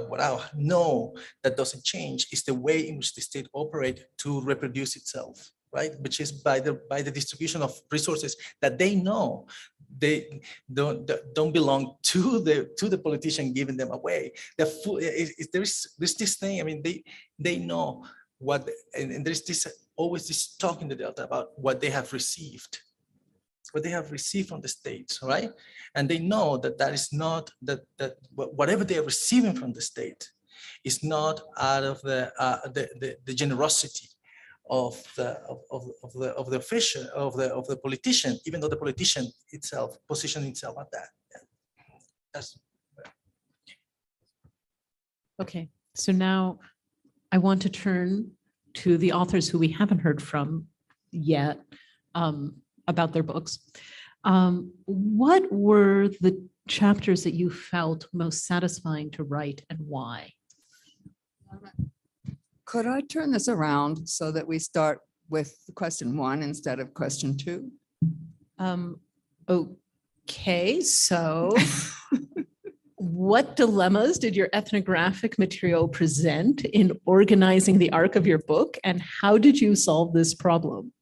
what I know that doesn't change is the way in which the state operates to reproduce itself, right? Which is by the distribution of resources that they know they don't belong to the politician giving them away. There's this thing. I mean, they know what, and there's this always this talk in the Delta about what they have received from the states, right? And they know that is not that whatever they are receiving from the state is not out of the generosity of the official, of the politician, even though the politician itself position itself at that. That's Okay, so now I want to turn to the authors who we haven't heard from yet about their books. What were the chapters that you felt most satisfying to write, and why? Could I turn this around so that we start with question 1 instead of question 2? Okay, so what dilemmas did your ethnographic material present in organizing the arc of your book, and how did you solve this problem?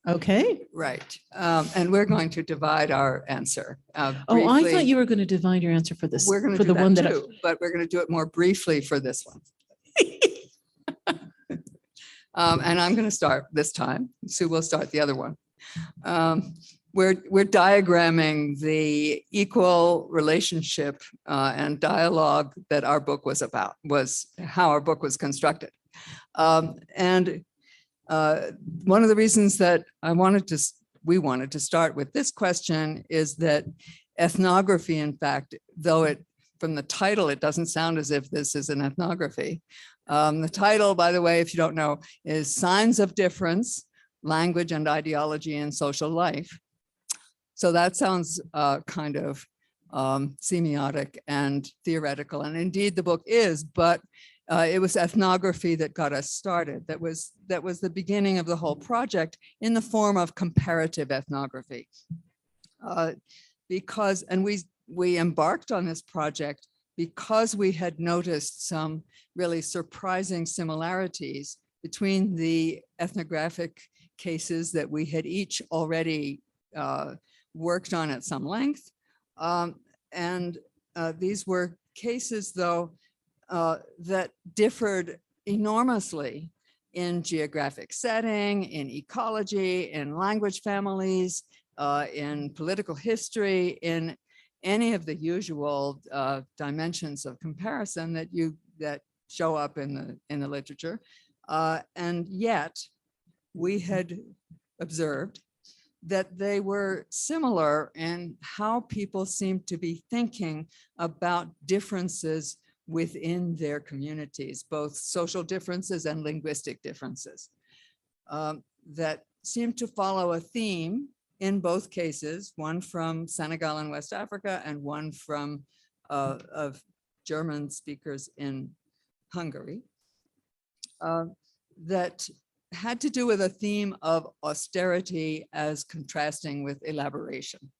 Okay. Right. And we're going to divide our answer. Oh, I thought briefly. you were going to divide your answer for this, We're going to for do the one that that. too, but we're going to do it more briefly for this one. And I'm going to start this time. Sue will start the other one. We're diagramming the equal relationship and dialogue that our book was about, was how our book was constructed. And one of the reasons that we wanted to start with this question is that ethnography, in fact, though from the title, it doesn't sound as if this is an ethnography. The title, by the way, if you don't know, is Signs of Difference, Language and Ideology in Social Life. So that sounds kind of semiotic and theoretical, and indeed the book is, but it was ethnography that got us started. That was the beginning of the whole project in the form of comparative ethnography. We embarked on this project because we had noticed some really surprising similarities between the ethnographic cases that we had each already worked on at some length. These were cases, though, that differed enormously in geographic setting, in ecology, in language families, in political history, in any of the usual dimensions of comparison that show up in the literature. And yet we had observed that they were similar in how people seemed to be thinking about differences within their communities, both social differences and linguistic differences, that seemed to follow a theme in both cases, one from Senegal and West Africa and one from of German speakers in Hungary, that had to do with a theme of austerity as contrasting with elaboration.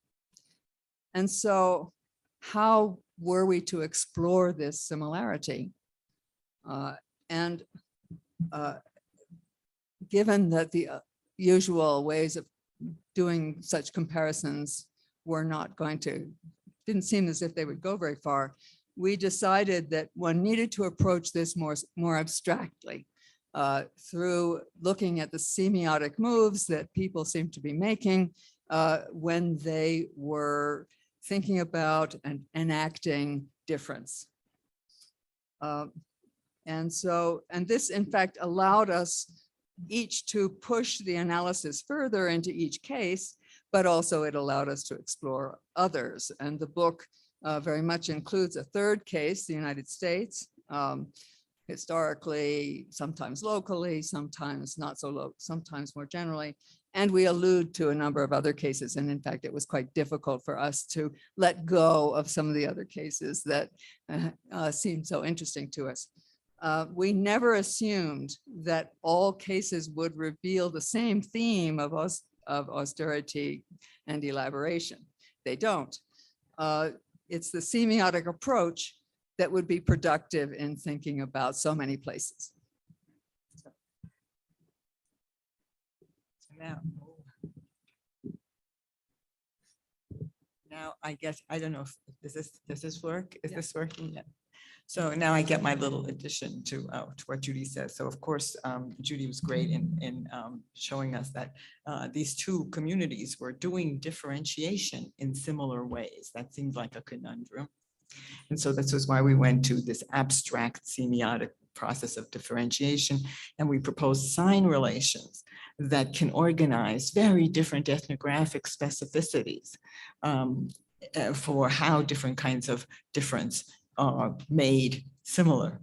And so how were we to explore this similarity? Given that the usual ways of doing such comparisons were not going to, didn't seem as if they would go very far, we decided that one needed to approach this more abstractly through looking at the semiotic moves that people seem to be making when they were thinking about and enacting difference. And this, in fact, allowed us each to push the analysis further into each case, but also it allowed us to explore others. And the book very much includes a third case, the United States, historically, sometimes locally, sometimes not so low, sometimes more generally. And we allude to a number of other cases. And in fact, it was quite difficult for us to let go of some of the other cases that seemed so interesting to us. We never assumed that all cases would reveal the same theme of austerity and elaboration. They don't. It's the semiotic approach that would be productive in thinking about so many places. Now I guess, I don't know if does this work? Is this working? Yeah. So now I get my little addition to what Judy says. So of course, Judy was great in showing us that these two communities were doing differentiation in similar ways. That seems like a conundrum. And so this is why we went to this abstract semiotic process of differentiation, and we proposed sign relations that can organize very different ethnographic specificities for how different kinds of difference are made similar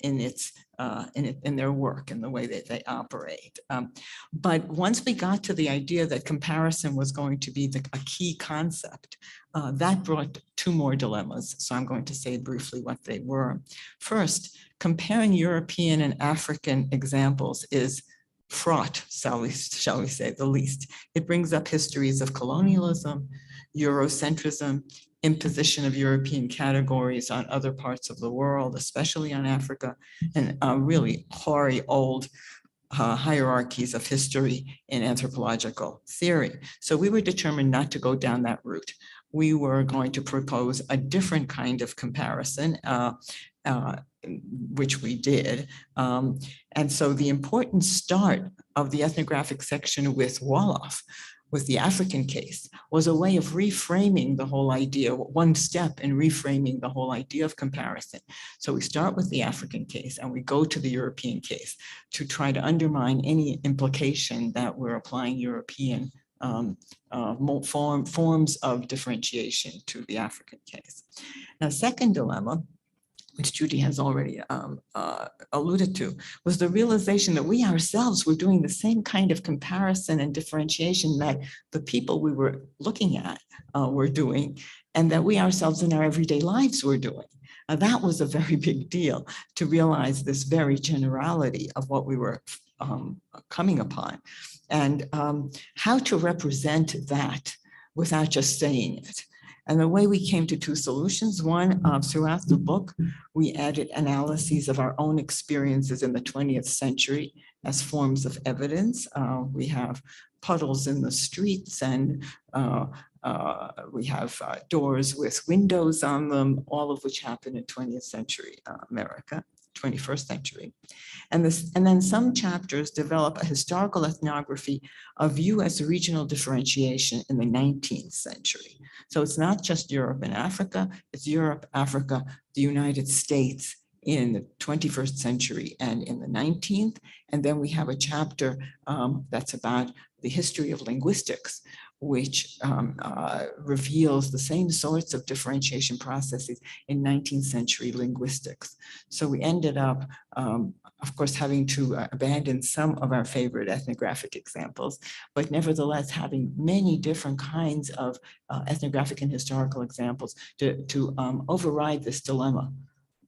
in their work and the way that they operate. But once we got to the idea that comparison was going to be a key concept, that brought two more dilemmas. So I'm going to say briefly what they were. First, comparing European and African examples is fraught, shall we say the least. It brings up histories of colonialism, Eurocentrism, imposition of European categories on other parts of the world, especially on Africa, and really hoary old hierarchies of history in anthropological theory. So we were determined not to go down that route. We were going to propose a different kind of comparison, which we did. And so the important start of the ethnographic section with Wolof, with the African case, was a way of reframing the whole idea, one step in reframing the whole idea of comparison. So we start with the African case and we go to the European case to try to undermine any implication that we're applying European forms of differentiation to the African case. Now, second dilemma, which Judy has already alluded to, was the realization that we ourselves were doing the same kind of comparison and differentiation that the people we were looking at were doing, and that we ourselves in our everyday lives were doing. That was a very big deal, to realize this very generality of what we were coming upon, and how to represent that without just saying it. And the way we came to two solutions: one, throughout the book, we added analyses of our own experiences in the 20th century as forms of evidence. We have puddles in the streets, and we have doors with windows on them, all of which happened in 20th century America, 21st century. And then some chapters develop a historical ethnography of U.S. regional differentiation in the 19th century. So it's not just Europe and Africa, it's Europe, Africa, the United States in the 21st century and in the 19th. And then we have a chapter that's about the history of linguistics, which reveals the same sorts of differentiation processes in 19th century linguistics. So we ended up, of course, having to abandon some of our favorite ethnographic examples, but nevertheless having many different kinds of ethnographic and historical examples to override this dilemma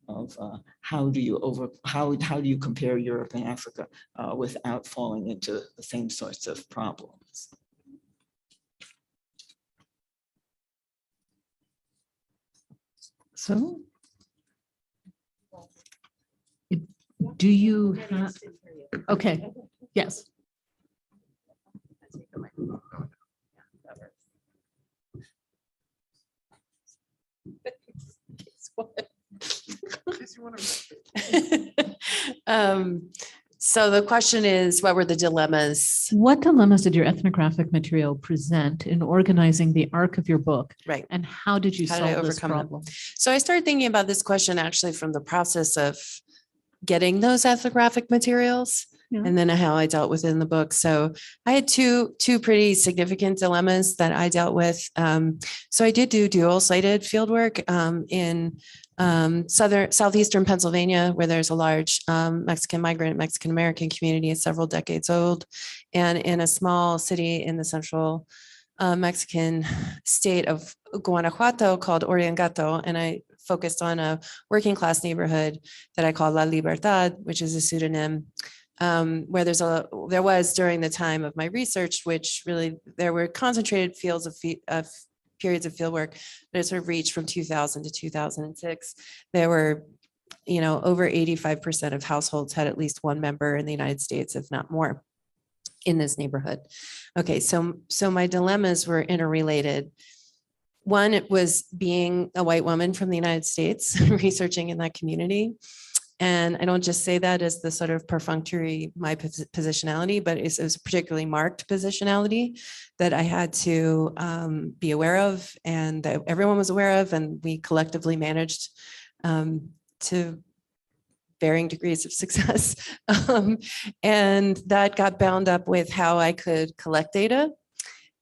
of how do you compare Europe and Africa without falling into the same sorts of problems. So, do you have, okay, yes. So the question is, what were the dilemmas? What dilemmas did your ethnographic material present in organizing the arc of your book? Right. And how did you How did I solve this overcome them? problem? So I started thinking about this question actually from the process of getting those ethnographic materials, Yeah. and then how I dealt with it in the book. So I had two pretty significant dilemmas that I dealt with. So I did do dual-sited fieldwork in southeastern Pennsylvania, where there's a large Mexican migrant, Mexican American community. It's several decades old, and in a small city in the central Mexican state of Guanajuato called Oriengato. And I focused on a working class neighborhood that I call La Libertad, which is a pseudonym, where there was during the time of my research, which really there were concentrated fields of periods of fieldwork that sort of reached from 2000 to 2006. There were, over 85% of households had at least one member in the United States, if not more, in this neighborhood. Okay, so my dilemmas were interrelated. One, it was being a white woman from the United States, researching in that community. And I don't just say that as the sort of perfunctory, my positionality, but it's a particularly marked positionality that I had to be aware of, and that everyone was aware of, and we collectively managed to varying degrees of success. And that got bound up with how I could collect data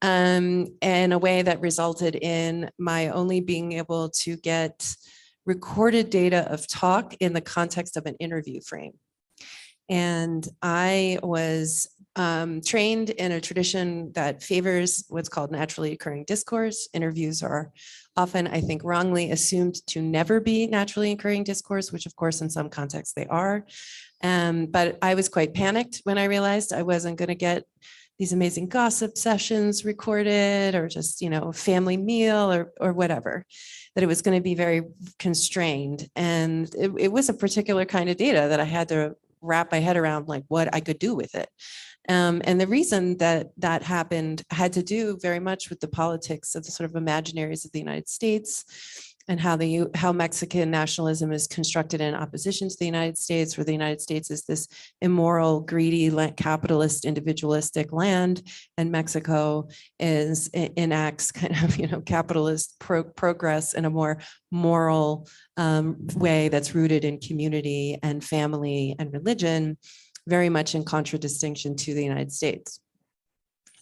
in a way that resulted in my only being able to get recorded data of talk in the context of an interview frame. And I was trained in a tradition that favors what's called naturally occurring discourse. Interviews are often, I think, wrongly assumed to never be naturally occurring discourse, which of course in some contexts they are. But I was quite panicked when I realized I wasn't going to get these amazing gossip sessions recorded, or just, family meal or whatever, that it was going to be very constrained. And it was a particular kind of data that I had to wrap my head around like what I could do with it. And the reason that that happened had to do very much with the politics of the sort of imaginaries of the United States and how Mexican nationalism is constructed in opposition to the United States, where the United States is this immoral, greedy, capitalist, individualistic land, and Mexico enacts kind of capitalist progress in a more moral way that's rooted in community and family and religion, very much in contradistinction to the United States.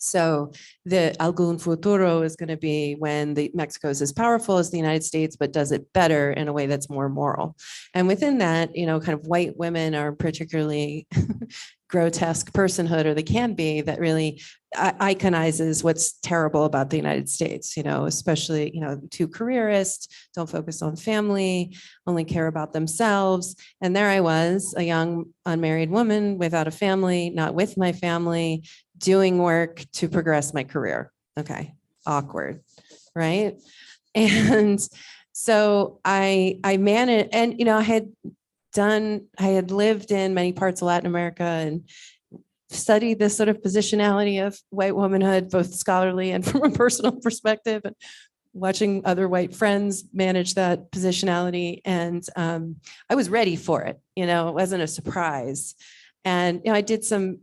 So the algún futuro is going to be when Mexico is as powerful as the United States, but does it better in a way that's more moral. And within that, kind of white women are particularly grotesque personhood, or they can be, that really iconizes what's terrible about the United States, especially, too careerist, don't focus on family, only care about themselves. And there I was, a young unmarried woman without a family, not with my family, doing work to progress my career. Okay, awkward, right? And so I managed, and I had lived in many parts of Latin America and studied this sort of positionality of white womanhood, both scholarly and from a personal perspective, and watching other white friends manage that positionality. And I was ready for it. It wasn't a surprise. And I did some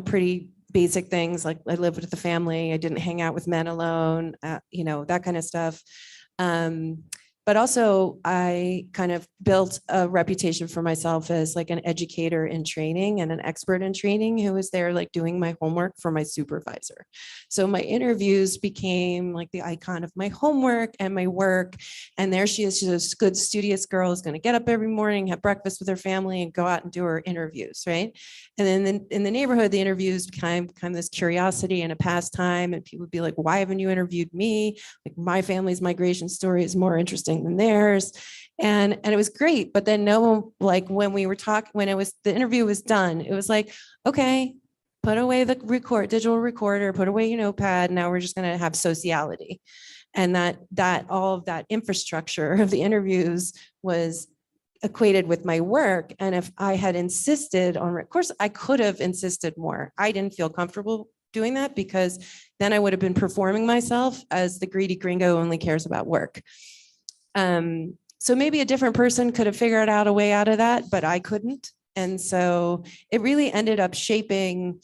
pretty basic things, like I lived with the family. I didn't hang out with men alone, that kind of stuff. But also I kind of built a reputation for myself as like an educator in training and an expert in training who was there like doing my homework for my supervisor. So my interviews became like the icon of my homework and my work. And there she is, she's a good studious girl who's going to get up every morning, have breakfast with her family, and go out and do her interviews, right? And then in the neighborhood, the interviews became kind of this curiosity and a pastime. And people would be like, why haven't you interviewed me? Like, my family's migration story is more interesting than theirs. And it was great. But then no one, like when we were talking, when the interview was done, it was like, okay, put away the digital recorder, put away your notepad. Now we're just going to have sociality. And that all of that infrastructure of the interviews was equated with my work. And if I had insisted on, of course, I could have insisted more. I didn't feel comfortable doing that because then I would have been performing myself as the greedy gringo who only cares about work. So maybe a different person could have figured out a way out of that, but I couldn't. And so it really ended up shaping,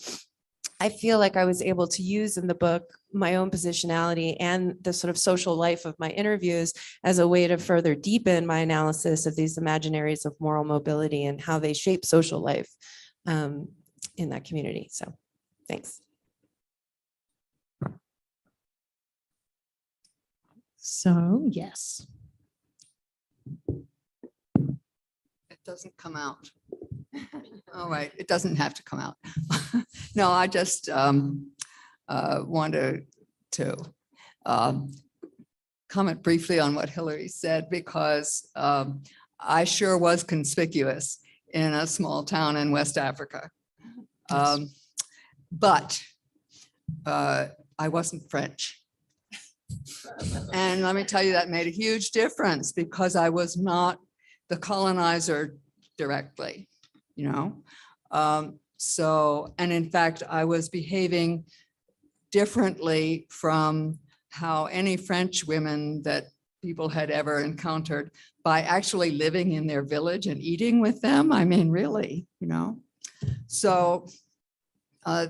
I feel like I was able to use in the book my own positionality and the sort of social life of my interviews as a way to further deepen my analysis of these imaginaries of moral mobility and how they shape social life in that community. So thanks. So, yes. It doesn't come out. All right, it doesn't have to come out. No, I just wanted to comment briefly on what Hilary said, because I sure was conspicuous in a small town in West Africa. But I wasn't French. And let me tell you, that made a huge difference, because I was not the colonizer directly, So, and in fact, I was behaving differently from how any French women that people had ever encountered by actually living in their village and eating with them. I mean, really, So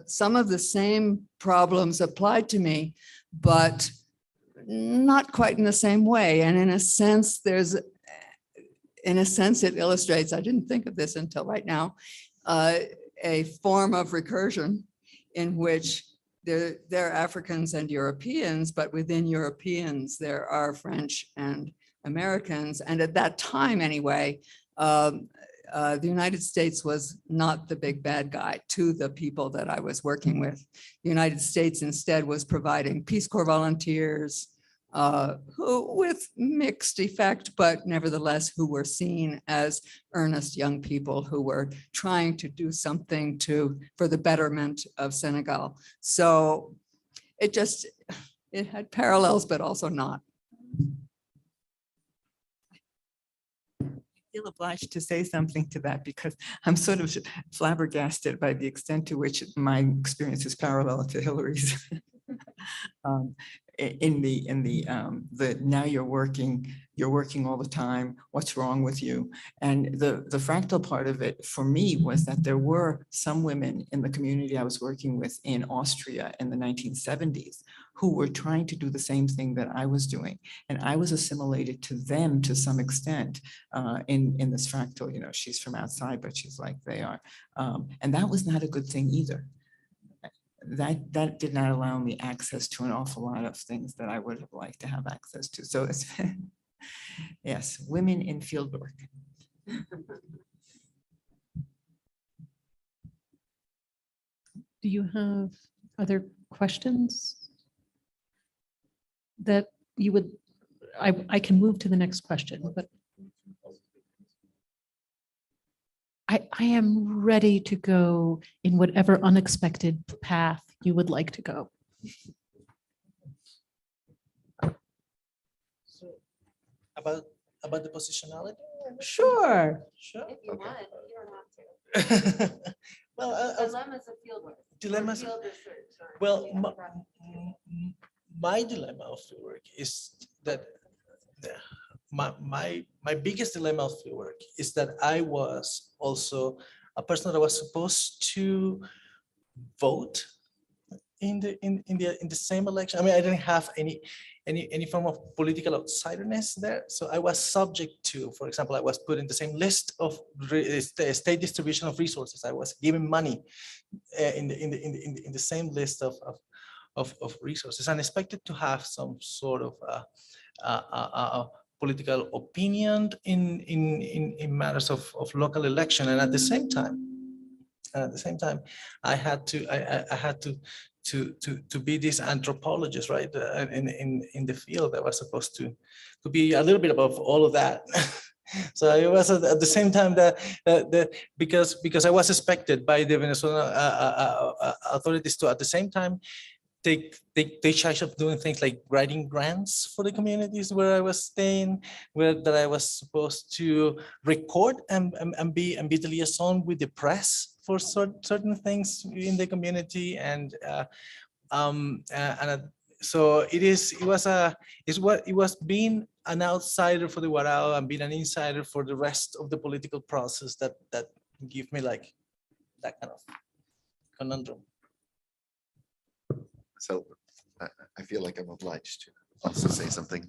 some of the same problems applied to me, but not quite in the same way. And in a sense, it illustrates, I didn't think of this until right now, a form of recursion in which there are Africans and Europeans, but within Europeans, there are French and Americans. And at that time, anyway, the United States was not the big bad guy to the people that I was working with. The United States instead was providing Peace Corps volunteers, who with mixed effect, but nevertheless who were seen as earnest young people who were trying to do something for the betterment of Senegal. So it had parallels, but also not. feel obliged to say something to that because I'm sort of flabbergasted by the extent to which my experience is parallel to Hilary's. In the now you're working all the time, what's wrong with you? And the fractal part of it for me was that there were some women in the community I was working with in Austria in the 1970s who were trying to do the same thing that I was doing. And I was assimilated to them to some extent in this fractal, you know, she's from outside, but she's like they are. And that was not a good thing either. That did not allow me access to an awful lot of things that I would have liked to have access to. So it's, yes, women in field work. Do you have other questions that you would, I can move to the next question, but I am ready to go in whatever unexpected path you would like to go. So about the positionality? Sure. Sure. If you Okay. want, you don't have to. Well, Dilemmas of fieldwork. dilemmas. Field research or- Well, yeah, my dilemma of fieldwork is that my biggest dilemma of fieldwork is that I was also a person that was supposed to vote in the same election. I mean, I didn't have any form of political outsiderness there, so I was subject to, for example, I was put in the same list of state distribution of resources. I was given money in the same list of resources and expected to have some sort of political opinion in matters of local election, and at the same time, I had to be this anthropologist, right? In the field, I was supposed to be a little bit above all of that. So it was at the same time that because I was expected by the Venezuelan authorities to at the same time take charge of doing things like writing grants for the communities where I was staying, that I was supposed to record and be the liaison with the press for certain things in the community, and so it was being an outsider for the Warao and being an insider for the rest of the political process that give me like that kind of conundrum. So I feel like I'm obliged to also say something.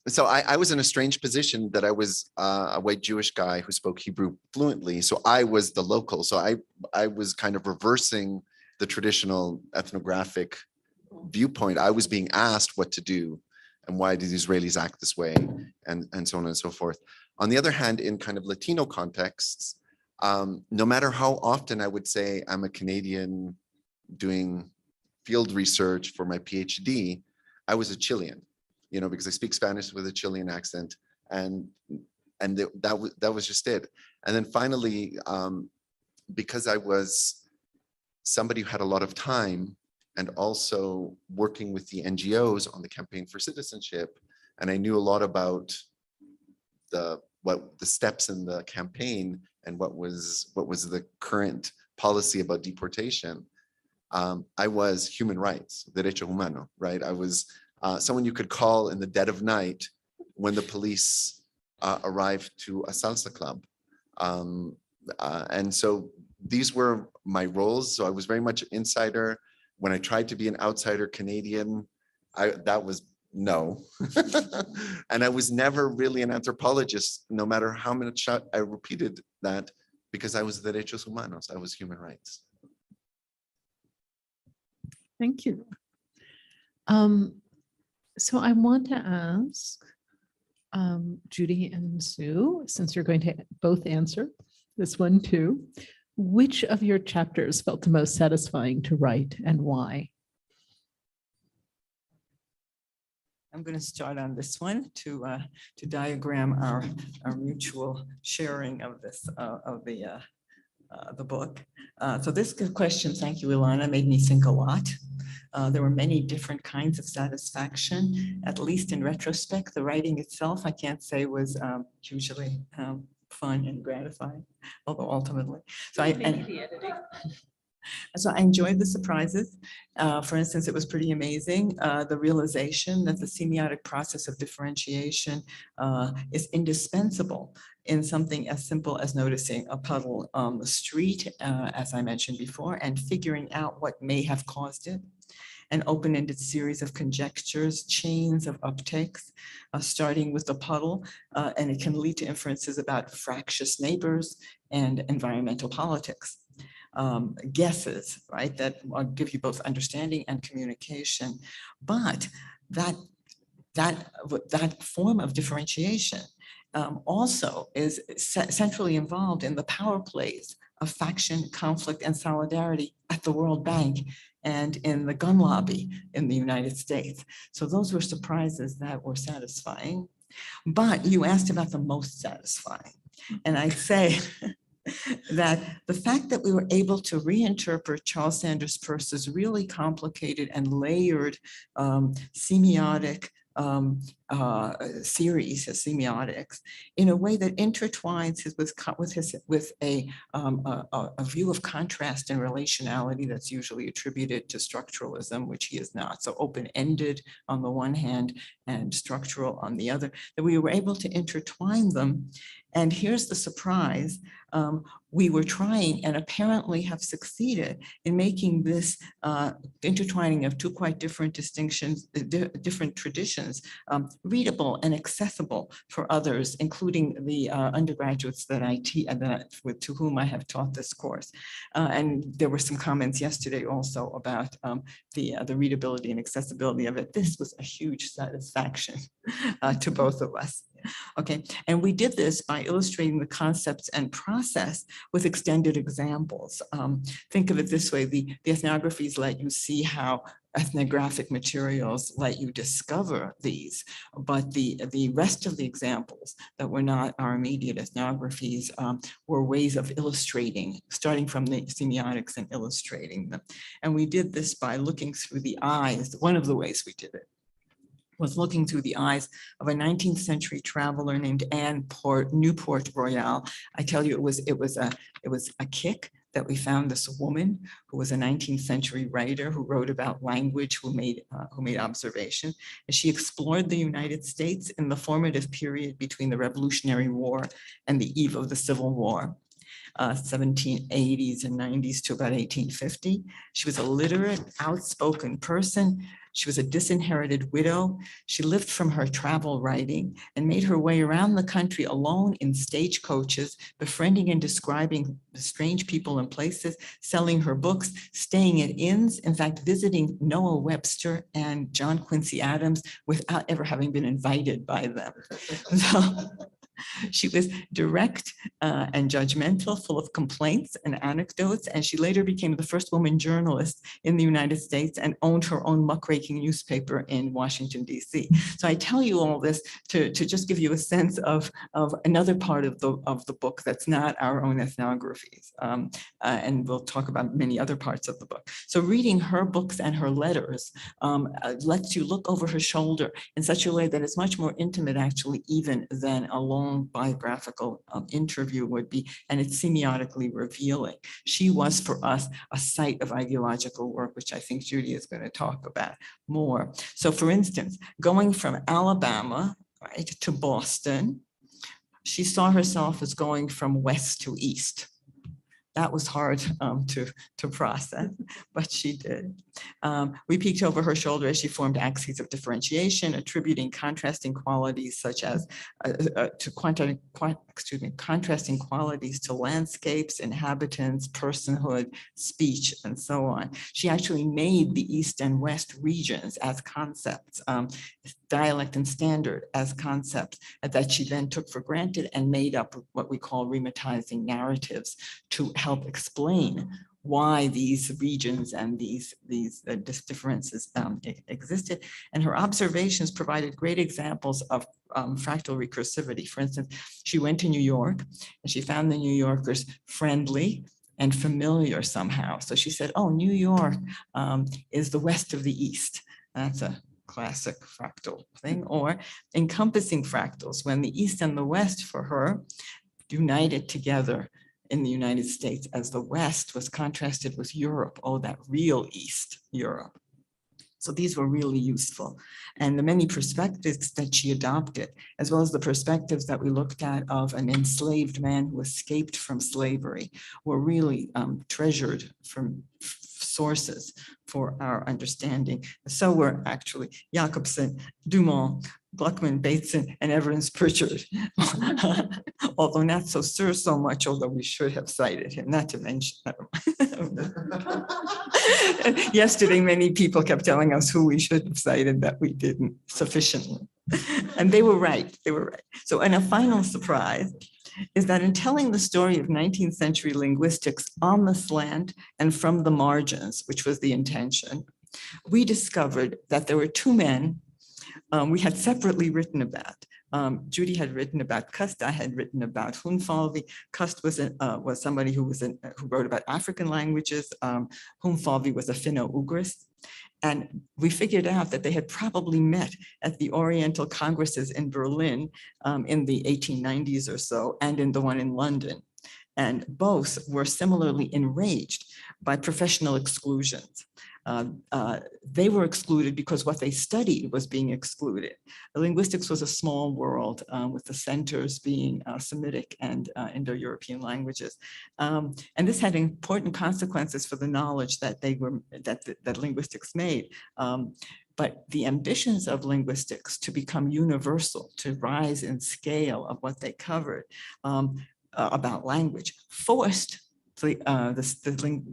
So I was in a strange position that I was a white Jewish guy who spoke Hebrew fluently. So I was the local. So I was kind of reversing the traditional ethnographic viewpoint. I was being asked what to do and why do the Israelis act this way, and so on and so forth. On the other hand, in kind of Latino contexts, no matter how often I would say I'm a Canadian doing field research for my PhD, I was a Chilean, because I speak Spanish with a Chilean accent, and that was just it. And then finally, because I was somebody who had a lot of time and also working with the NGOs on the campaign for citizenship, and I knew a lot about the steps in the campaign and what was the current policy about deportation. I was human rights, derecho humano, right? I was someone you could call in the dead of night when the police arrived to a salsa club. And so these were my roles. So I was very much an insider. When I tried to be an outsider Canadian, that was no. And I was never really an anthropologist, no matter how much I repeated that, because I was derechos humanos, I was human rights. Thank you. So I want to ask Judy and Sue, since you're going to both answer this one too, which of your chapters felt the most satisfying to write and why? I'm going to start on this one to diagram our mutual sharing of this of the book. So this question, thank you, Ilana, made me think a lot There were many different kinds of satisfaction, at least in retrospect. The writing itself, I can't say was hugely fun and gratifying, although ultimately. So I enjoyed the surprises. For instance, it was pretty amazing, the realization that the semiotic process of differentiation is indispensable in something as simple as noticing a puddle on the street, as I mentioned before, and figuring out what may have caused it. An open-ended series of conjectures, chains of uptakes, starting with the puddle, and it can lead to inferences about fractious neighbors and environmental politics. Guesses, right, that give you both understanding and communication. But that form of differentiation also is centrally involved in the power plays of faction, conflict, and solidarity at the World Bank and in the gun lobby in the United States. So those were surprises that were satisfying. But you asked about the most satisfying. And I'd say that the fact that we were able to reinterpret Charles Sanders Peirce's really complicated and layered semiotic series of semiotics in a way that intertwines with a view of contrast and relationality that's usually attributed to structuralism, which he is not. So open-ended on the one hand and structural on the other, that we were able to intertwine them. And here's the surprise. We were trying and apparently have succeeded in making this intertwining of two quite different distinctions, different traditions, readable and accessible for others, including the undergraduates that to whom I have taught this course. And there were some comments yesterday also about the readability and accessibility of it. This was a huge satisfaction to both of us. Okay, and we did this by illustrating the concepts and process with extended examples. Think of it this way, the ethnographies let you see how ethnographic materials let you discover these, but the rest of the examples that were not our immediate ethnographies were ways of illustrating, starting from the semiotics and illustrating them. And we did this by looking through the eyes. One of the ways we did it was looking through the eyes of a 19th century traveler named Anne Newport Royale. I tell you, it was a kick that we found this woman who was a 19th century writer who wrote about language, who made observation. And she explored the United States in the formative period between the Revolutionary War and the eve of the Civil War. 1780s and 90s to about 1850. She was a literate, outspoken person. She was a disinherited widow. She lived from her travel writing and made her way around the country alone in stagecoaches, befriending and describing strange people and places, selling her books, staying at inns, in fact, visiting Noah Webster and John Quincy Adams without ever having been invited by them. So, she was direct and judgmental, full of complaints and anecdotes, and she later became the first woman journalist in the United States and owned her own muckraking newspaper in Washington, D.C. So I tell you all this to just give you a sense of another part of the book that's not our own ethnographies, and we'll talk about many other parts of the book. So reading her books and her letters lets you look over her shoulder in such a way that it's much more intimate, actually, even than a long biographical interview would be, and it's semiotically revealing. She was for us a site of ideological work, which I think Judy is going to talk about more. So for instance, going from Alabama, right, to Boston, she saw herself as going from west to east. That was hard to process, but she did. We peeked over her shoulder as she formed axes of differentiation, attributing contrasting qualities such as contrasting qualities to landscapes, inhabitants, personhood, speech, and so on. She actually made the East and West regions as concepts, dialect and standard as concepts that she then took for granted and made up what we call rematizing narratives to help explain why these regions and these differences existed. And her observations provided great examples of fractal recursivity. For instance, she went to New York and she found the New Yorkers friendly and familiar somehow. So she said, oh, New York is the west of the East. That's a classic fractal thing, or encompassing fractals, when the East and the West for her united together in the United States as the West was contrasted with Europe, oh, that real East, Europe. So these were really useful. And the many perspectives that she adopted, as well as the perspectives that we looked at of an enslaved man who escaped from slavery, were really treasured from sources for our understanding. So were actually Jacobson, Dumont, Gluckman, Bateson, and Evans Pritchard. Although not so sure so much, although we should have cited him, not to mention. Yesterday, many people kept telling us who we should have cited that we didn't sufficiently. And they were right, they were right. So, and a final surprise is that in telling the story of 19th century linguistics on the slant and from the margins, which was the intention, we discovered that there were two men we had separately written about. Judy had written about Cust. I had written about Hunfalvi. Cust was somebody who wrote about African languages. Hunfalvi was a Finno-Ugrist. And we figured out that they had probably met at the Oriental Congresses in Berlin in the 1890s or so, and in the one in London. And both were similarly enraged by professional exclusions. They were excluded because what they studied was being excluded. Linguistics was a small world with the centers being Semitic and Indo-European languages. And this had important consequences for the knowledge that that linguistics made. But the ambitions of linguistics to become universal, to rise in scale of what they covered about language, forced the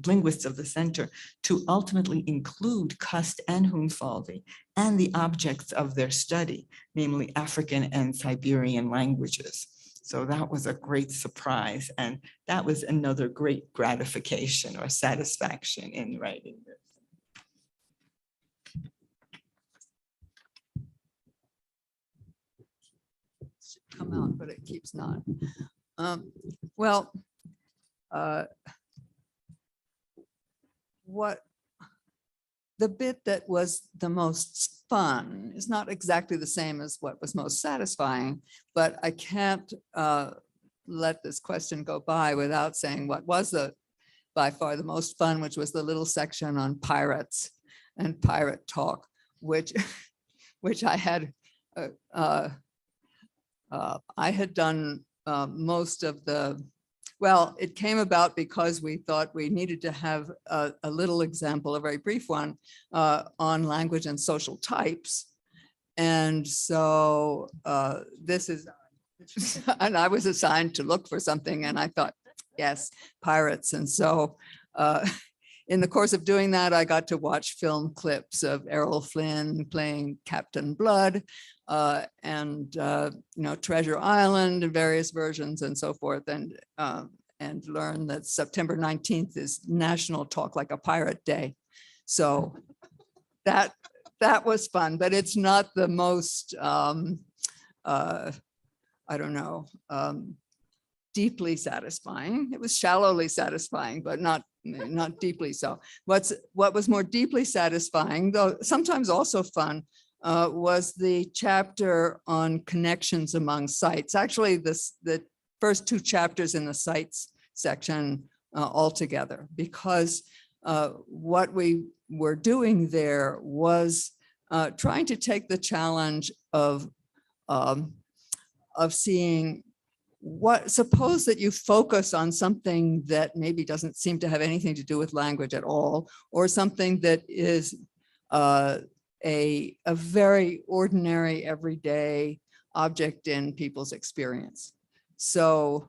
linguists of the center to ultimately include Cust and Hunfalvi and the objects of their study, namely African and Siberian languages. So that was a great surprise, and that was another great gratification or satisfaction in writing this. Should come out, but it keeps not. What the bit that was the most fun is not exactly the same as what was most satisfying, but I can't let this question go by without saying what was by far the most fun, which was the little section on pirates and pirate talk, which I had done most of the. Well, it came about because we thought we needed to have a little example, a very brief one, on language and social types. And so this is, and I was assigned to look for something, and I thought, yes, pirates. And so in the course of doing that, I got to watch film clips of Errol Flynn playing Captain Blood, and Treasure Island and various versions and so forth, and learn that September 19th is National Talk Like a Pirate Day. So that was fun, but it's not the most deeply satisfying. It was shallowly satisfying, but not deeply so. What was more deeply satisfying, though sometimes also fun, was the chapter on connections among sites. Actually, the first two chapters in the sites section altogether, because what we were doing there was trying to take the challenge of seeing suppose that you focus on something that maybe doesn't seem to have anything to do with language at all, or something that is a very ordinary, everyday object in people's experience. So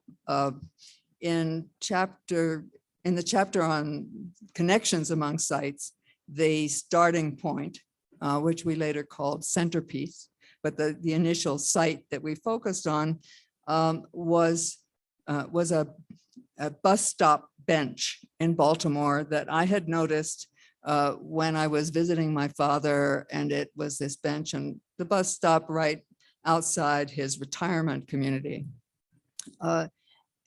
in the chapter on connections among sites, the starting point, which we later called centerpiece, but the initial site that we focused on was a bus stop bench in Baltimore that I had noticed when I was visiting my father, and it was this bench and the bus stop right outside his retirement community.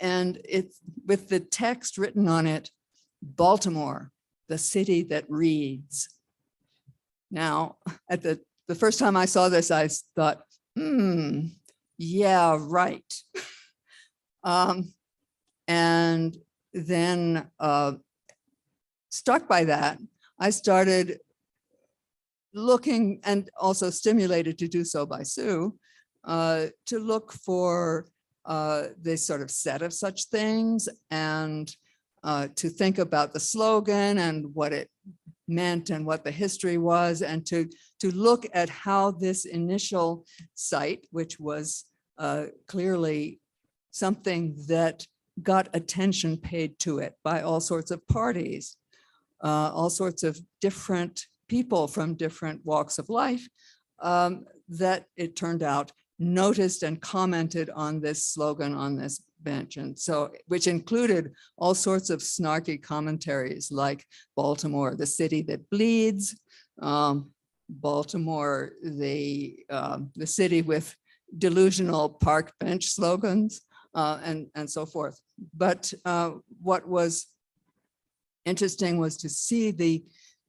and it's with the text written on it, Baltimore, the city that reads. Now, at the first time I saw this, I thought, yeah, right. And then struck by that, I started looking, and also stimulated to do so by Sue, to look for this sort of set of such things, and to think about the slogan and what it meant and what the history was, and to look at how this initial site, which was clearly something that got attention paid to it by all sorts of parties, all sorts of different people from different walks of life, that it turned out noticed and commented on this slogan on this bench. And so, which included all sorts of snarky commentaries like Baltimore, the city that bleeds, Baltimore, the city with delusional park bench slogans, and so forth. But what was interesting was to see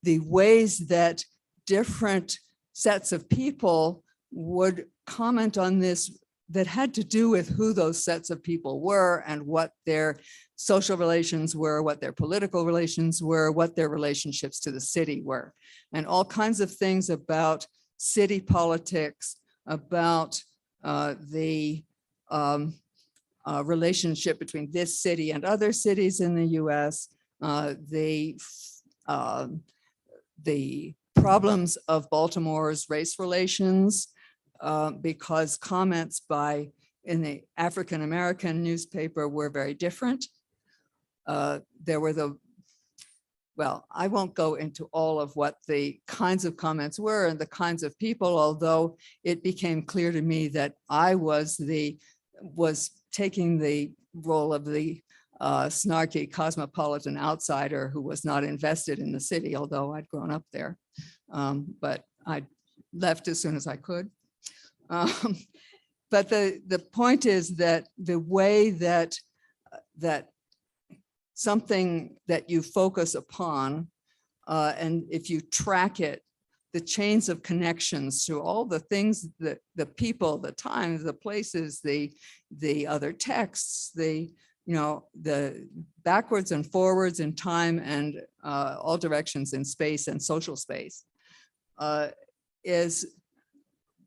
the ways that different sets of people would comment on this, that had to do with who those sets of people were and what their social relations were, what their political relations were, what their relationships to the city were, and all kinds of things about city politics, about the relationship between this city and other cities in the US, the problems of Baltimore's race relations, because comments in the African-American newspaper were very different. There were well, I won't go into all of what the kinds of comments were and the kinds of people, although it became clear to me that I was taking the role of the snarky cosmopolitan outsider who was not invested in the city, although I'd grown up there. But I left as soon as I could. But the point is that the way that something that you focus upon, and if you track it, the chains of connections to all the things that the people, the times, the places, the other texts, the backwards and forwards in time and all directions in space and social space,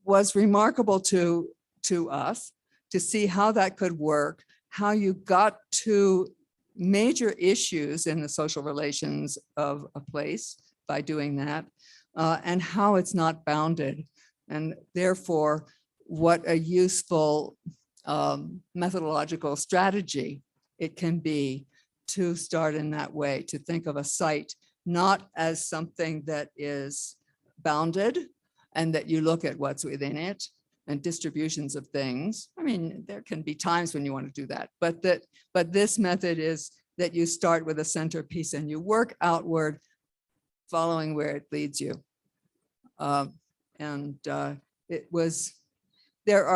was remarkable to us to see how that could work, how you got to major issues in the social relations of a place by doing that, and how it's not bounded, and therefore what a useful methodological strategy it can be to start in that way, to think of a site not as something that is bounded and that you look at what's within it and distributions of things. I mean, there can be times when you want to do that, but this method is that you start with a centerpiece and you work outward, following where it leads you. There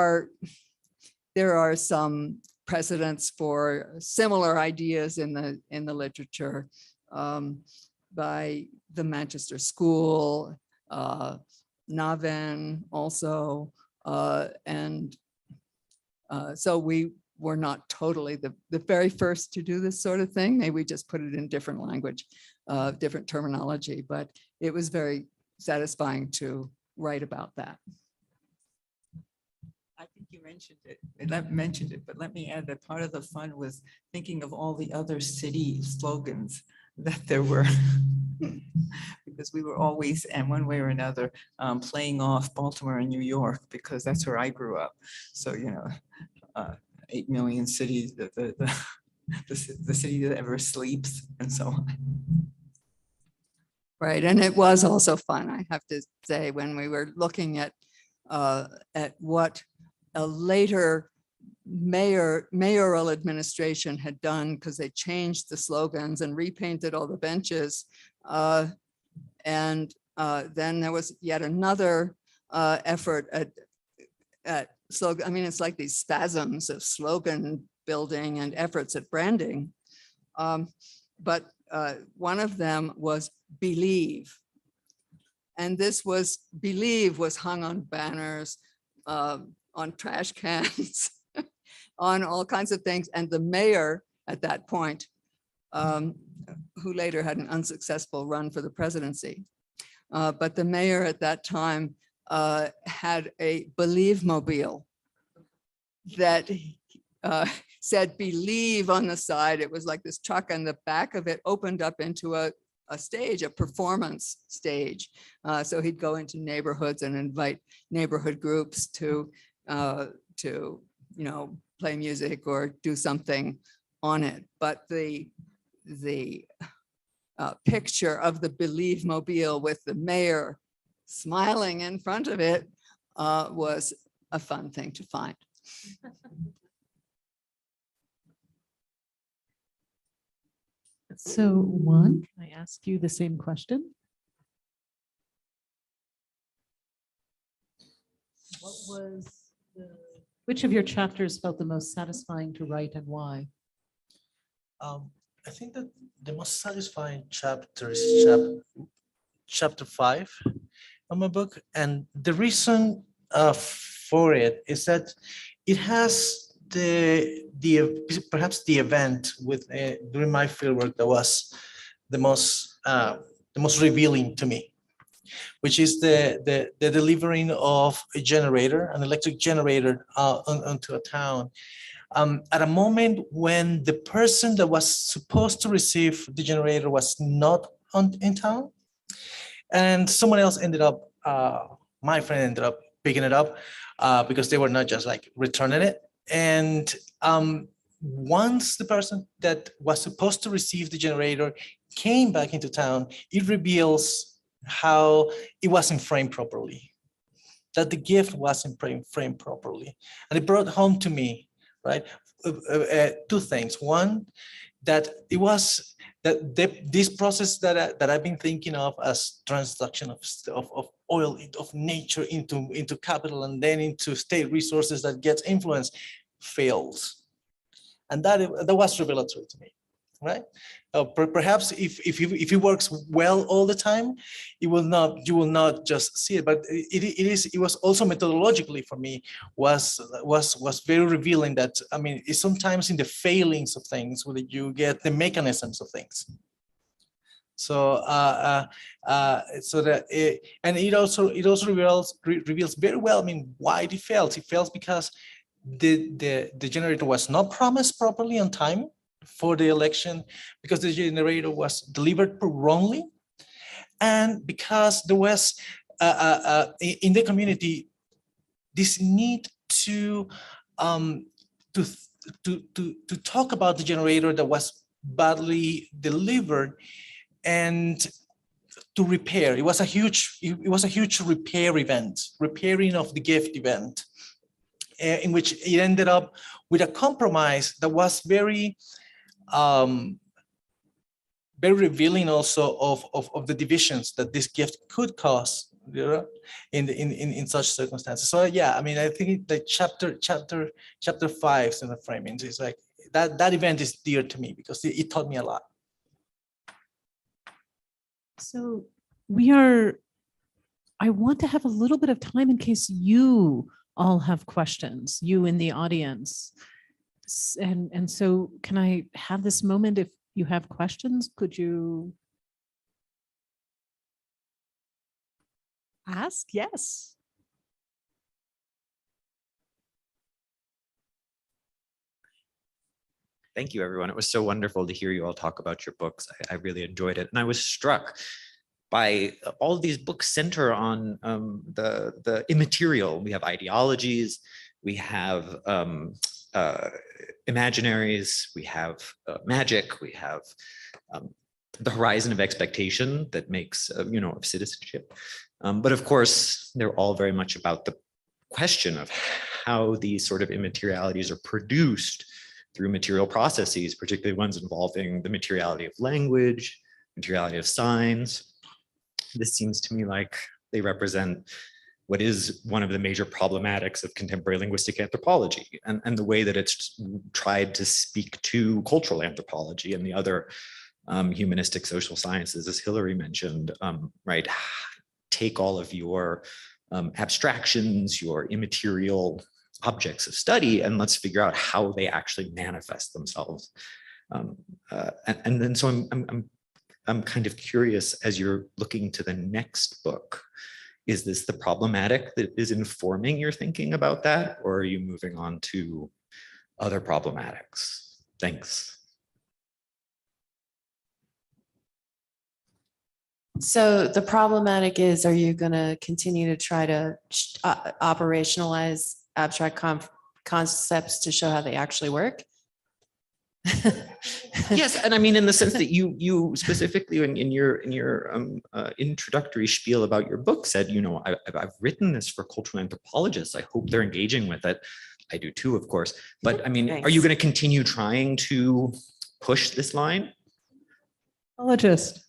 are some precedents for similar ideas in the literature, by the Manchester School, Naven also, and so we were not totally the very first to do this sort of thing. Maybe we just put it in different language, different terminology, but it was very satisfying to write about that. I think you mentioned it, but let me add that part of the fun was thinking of all the other city slogans that there were, because we were always, and one way or another, playing off Baltimore and New York, because that's where I grew up. So, 8 million cities, the city that ever sleeps, and so on. Right, and it was also fun, I have to say, when we were looking at what a later mayoral administration had done, because they changed the slogans and repainted all the benches. And then there was yet another effort at slogan. I mean, it's like these spasms of slogan building and efforts at branding. But one of them was believe. And this was, believe was hung on banners, on trash cans, on all kinds of things. And the mayor at that point, who later had an unsuccessful run for the presidency, but the mayor at that time had a Believe mobile that said believe on the side. It was like this truck, and the back of it opened up into a stage, a performance stage. So he'd go into neighborhoods and invite neighborhood groups to play music or do something on it. But the picture of the Believe mobile with the mayor smiling in front of it was a fun thing to find. So Juan, can I ask you the same question? Which of your chapters felt the most satisfying to write, and why? I think that the most satisfying chapter is chapter 5 of my book. And the reason for it is that it has perhaps the event with during my fieldwork that was the most revealing to me, which is the delivering of a generator, an electric generator onto a town. At a moment when the person that was supposed to receive the generator was not in town, and someone else ended up, my friend ended up picking it up because they were not just like returning it. And once the person that was supposed to receive the generator came back into town, it reveals how it wasn't framed properly, that the gift wasn't framed properly. And it brought home to me, right, two things. One, that it was that this process that I've been thinking of as transduction of oil, of nature into capital and then into state resources that gets influence fails. And that was revelatory to me, right? Perhaps if it works well all the time, you will not just see it, but it was also methodologically for me was very revealing that, I mean, it's sometimes in the failings of things where you get the mechanisms of things. So so that it also reveals very well, I mean, why it fails. It fails because the generator was not promised properly on time for the election, because the generator was delivered wrongly, and because there was in the community this need to talk about the generator that was badly delivered and to repair. It was a huge repair event, repairing of the gift event, in which it ended up with a compromise that was very revealing also of the divisions that this gift could cause, you know, in such circumstances. So yeah, I mean, I think the chapter 5 in the framing is like that event is dear to me because it taught me a lot. So I want to have a little bit of time in case you all have questions, you in the audience. And so can I have this moment? If you have questions, could you ask? Yes. Thank you, everyone. It was so wonderful to hear you all talk about your books. I really enjoyed it. And I was struck by all of these books center on the immaterial. We have ideologies, we have imaginaries, we have magic, we have the horizon of expectation that makes, of citizenship. But of course, they're all very much about the question of how these sort of immaterialities are produced through material processes, particularly ones involving the materiality of language, materiality of signs. This seems to me like they represent what is one of the major problematics of contemporary linguistic anthropology, and the way that it's tried to speak to cultural anthropology and the other humanistic social sciences, as Hilary mentioned, right? Take all of your abstractions, your immaterial objects of study, and let's figure out how they actually manifest themselves. And then so I'm kind of curious, as you're looking to the next book, is this the problematic that is informing your thinking about that, or are you moving on to other problematics? Thanks. So the problematic is, are you going to continue to try to operationalize abstract concepts to show how they actually work? Yes, and I mean, in the sense that you specifically in your introductory spiel about your book said, you know, I've written this for cultural anthropologists. I hope they're engaging with it. I do too, of course. But I mean, Thanks. Are you going to continue trying to push this line? Apologist.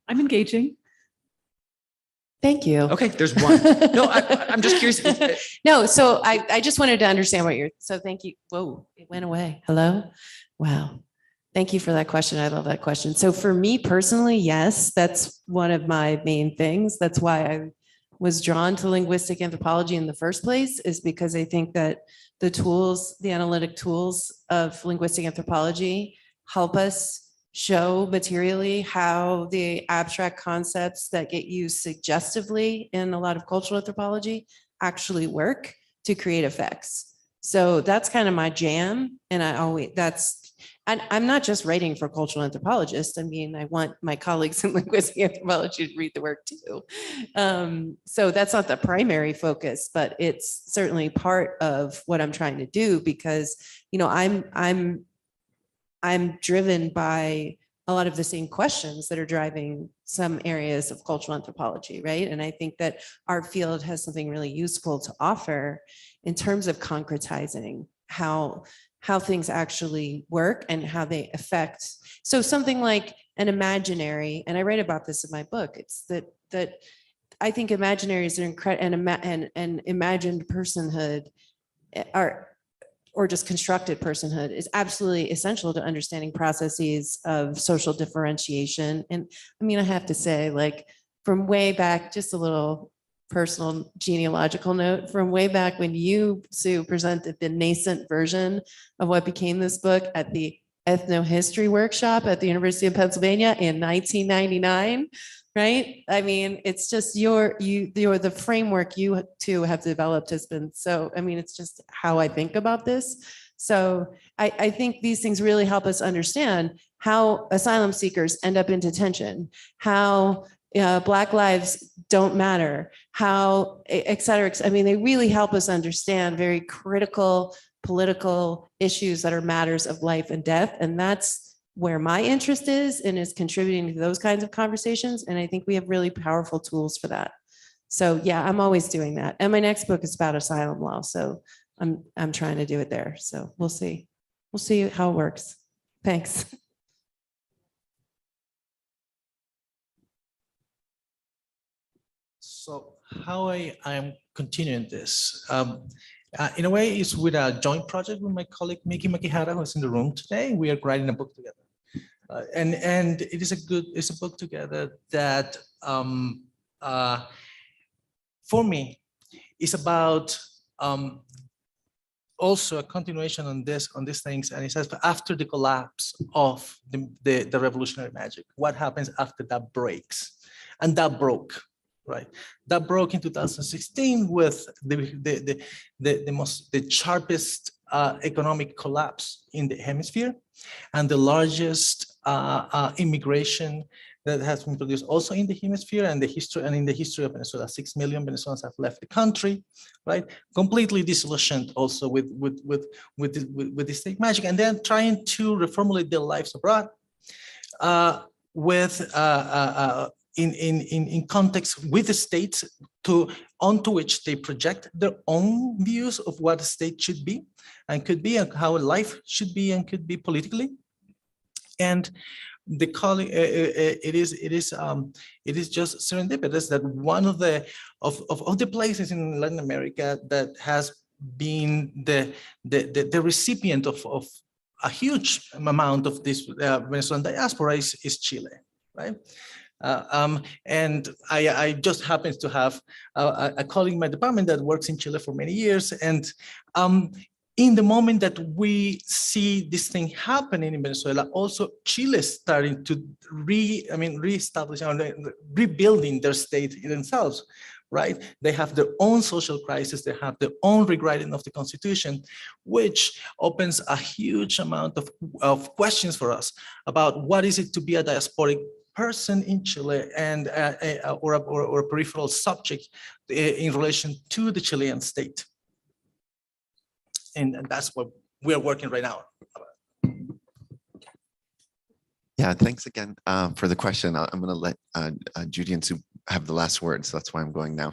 I'm engaging. Thank you. Okay, there's one. No, I'm just curious. No, so I just wanted to understand what you're, so thank you. Whoa, it went away. Hello? Wow. Thank you for that question. I love that question. So for me personally, yes, that's one of my main things. That's why I was drawn to linguistic anthropology in the first place, is because I think that the tools, the analytic tools of linguistic anthropology help us show materially how the abstract concepts that get used suggestively in a lot of cultural anthropology actually work to create effects. So that's kind of my jam. And I'm not just writing for cultural anthropologists. I mean, I want my colleagues in linguistic anthropology to read the work too. So that's not the primary focus, but it's certainly part of what I'm trying to do, because, you know, I'm driven by a lot of the same questions that are driving some areas of cultural anthropology, right? And I think that our field has something really useful to offer in terms of concretizing how things actually work and how they affect. So something like an imaginary, and I write about this in my book, it's that I think imaginaries are incredible, and imagined personhood or just constructed personhood is absolutely essential to understanding processes of social differentiation. And I mean, I have to say, like, from way back, just a little personal genealogical note, from way back when you, Sue, presented the nascent version of what became this book at the ethnohistory workshop at the University of Pennsylvania in 1999, right? I mean, it's just the framework you two have developed has been so, I mean, it's just how I think about this. So I think these things really help us understand how asylum seekers end up in detention, how Black lives don't matter, how, et cetera. I mean, they really help us understand very critical political issues that are matters of life and death. And that's where my interest is, and is contributing to those kinds of conversations. And I think we have really powerful tools for that. So yeah, I'm always doing that. And my next book is about asylum law. So I'm trying to do it there. So we'll see. We'll see how it works. Thanks. So how I am continuing this, in a way, is with a joint project with my colleague Miki Makihara, who's in the room today. We are writing a book together, and it is it's a book together that, for me, is about also a continuation on these things. And it says, after the collapse of the revolutionary magic, what happens after that breaks? And that broke. Right, that broke in 2016 with the sharpest economic collapse in the hemisphere, and the largest immigration that has been produced also in the hemisphere, and in the history of Venezuela. 6 million Venezuelans have left the country, right? Completely disillusioned also with the state magic, and then trying to reformulate their lives abroad in context with the states onto which they project their own views of what a state should be and could be, and how life should be and could be politically. And the calling it is just serendipitous that one of the places in Latin America that has been the recipient of a huge amount of this Venezuelan diaspora is Chile, right? And I just happen to have a colleague in my department that works in Chile for many years, and in the moment that we see this thing happening in Venezuela, also Chile is starting to reestablish, rebuilding their state themselves, right? They have their own social crisis, they have their own rewriting of the constitution, which opens a huge amount of questions for us about what is it to be a diasporic person in Chile and or a peripheral subject in relation to the Chilean state. And that's what we're working right now. Yeah, thanks again for the question. I'm going to let Judy and Sue have the last word, so that's why I'm going now.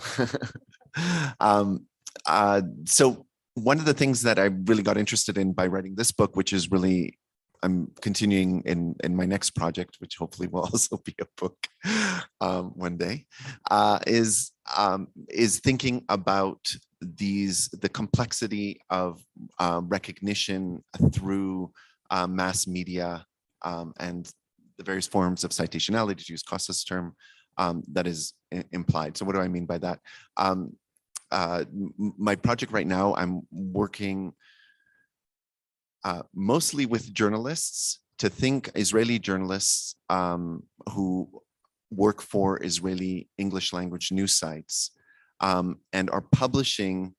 So one of the things that I really got interested in by writing this book, which is really, I'm continuing in my next project, which hopefully will also be a book one day, is thinking about the complexity of recognition through mass media and the various forms of citationality, to use Costa's term, that is implied. So what do I mean by that? My project right now, I'm working mostly with journalists, to think Israeli journalists who work for Israeli English language news sites and are publishing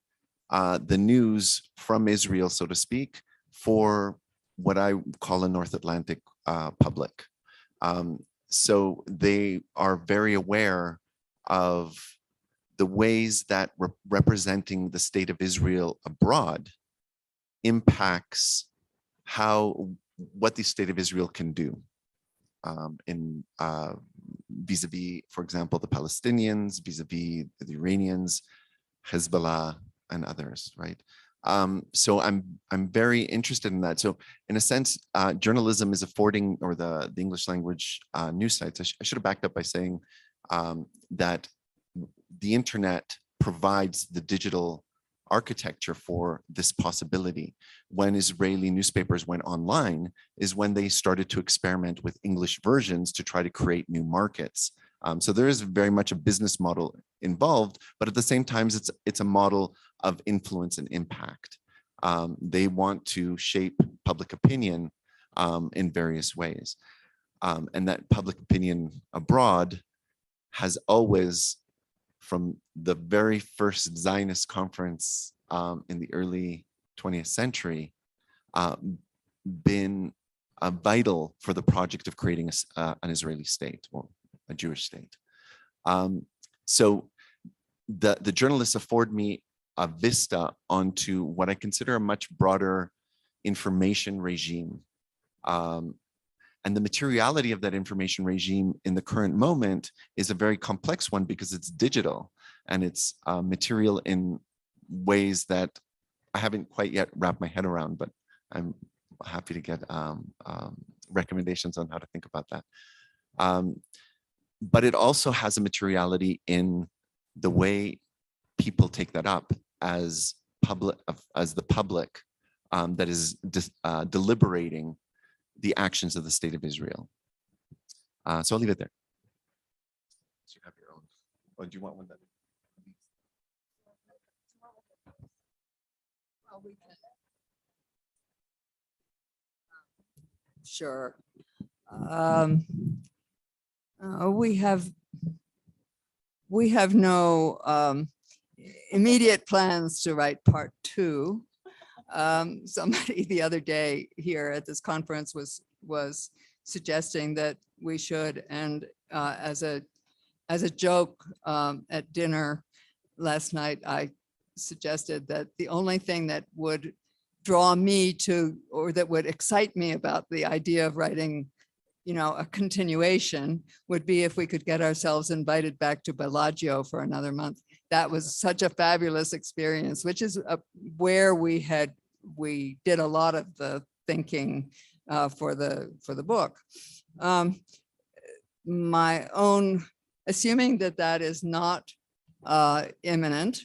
the news from Israel, so to speak, for what I call a North Atlantic public. So they are very aware of the ways that representing the state of Israel abroad impacts what the state of Israel can do in vis-a-vis, for example, the Palestinians, vis-a-vis the Iranians, Hezbollah, and others, right? So I'm very interested in that. So in a sense, journalism is affording, or the English language news sites, I should have backed up by saying that the internet provides the digital architecture for this possibility. When Israeli newspapers went online is when they started to experiment with English versions to try to create new markets. So there is very much a business model involved, but at the same time, it's a model of influence and impact. They want to shape public opinion in various ways. And that public opinion abroad has always, from the very first Zionist conference in the early 20th century, been vital for the project of creating an Israeli state, or a Jewish state. So the journalists afford me a vista onto what I consider a much broader information regime. And the materiality of that information regime in the current moment is a very complex one, because it's digital and it's material in ways that I haven't quite yet wrapped my head around, but I'm happy to get recommendations on how to think about that. But it also has a materiality in the way people take that up as the public that is deliberating the actions of the state of Israel. So I'll leave it there. So you have your own. Or do you want one that? Sure. We have no immediate plans to write part 2. Somebody the other day here at this conference was suggesting that we should, and as a joke at dinner last night, I suggested that the only thing that would draw me to, or that would excite me about the idea of writing, a continuation, would be if we could get ourselves invited back to Bellagio for another month. That was such a fabulous experience, which is where we did a lot of the thinking for the book. My own, assuming that that is not imminent,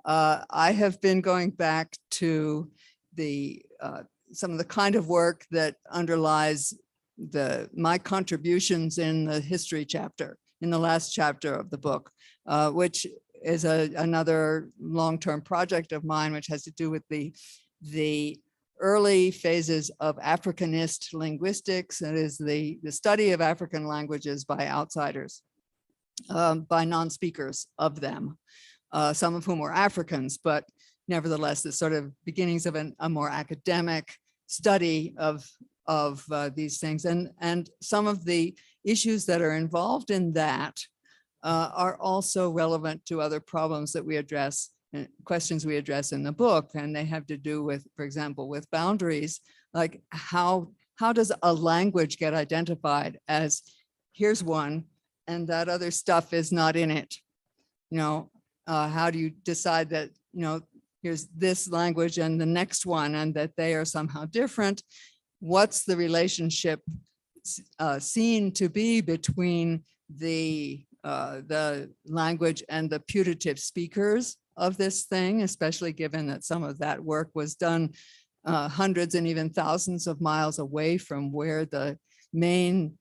I have been going back to the some of the kind of work that underlies my contributions in the history chapter, in the last chapter of the book, which is another long-term project of mine, which has to do with the early phases of Africanist linguistics. That is the study of African languages by outsiders, by non-speakers of them, some of whom were Africans, but nevertheless, the sort of beginnings of a more academic study of these things. And some of the issues that are involved in that are also relevant to other problems that we address, questions we address in the book. And they have to do with, for example, with boundaries, like how does a language get identified as here's one and that other stuff is not in it? You know, how do you decide that, you know, here's this language and the next one, and that they are somehow different? What's the relationship seen to be between the language and the putative speakers of this thing, especially given that some of that work was done hundreds and even thousands of miles away from where the main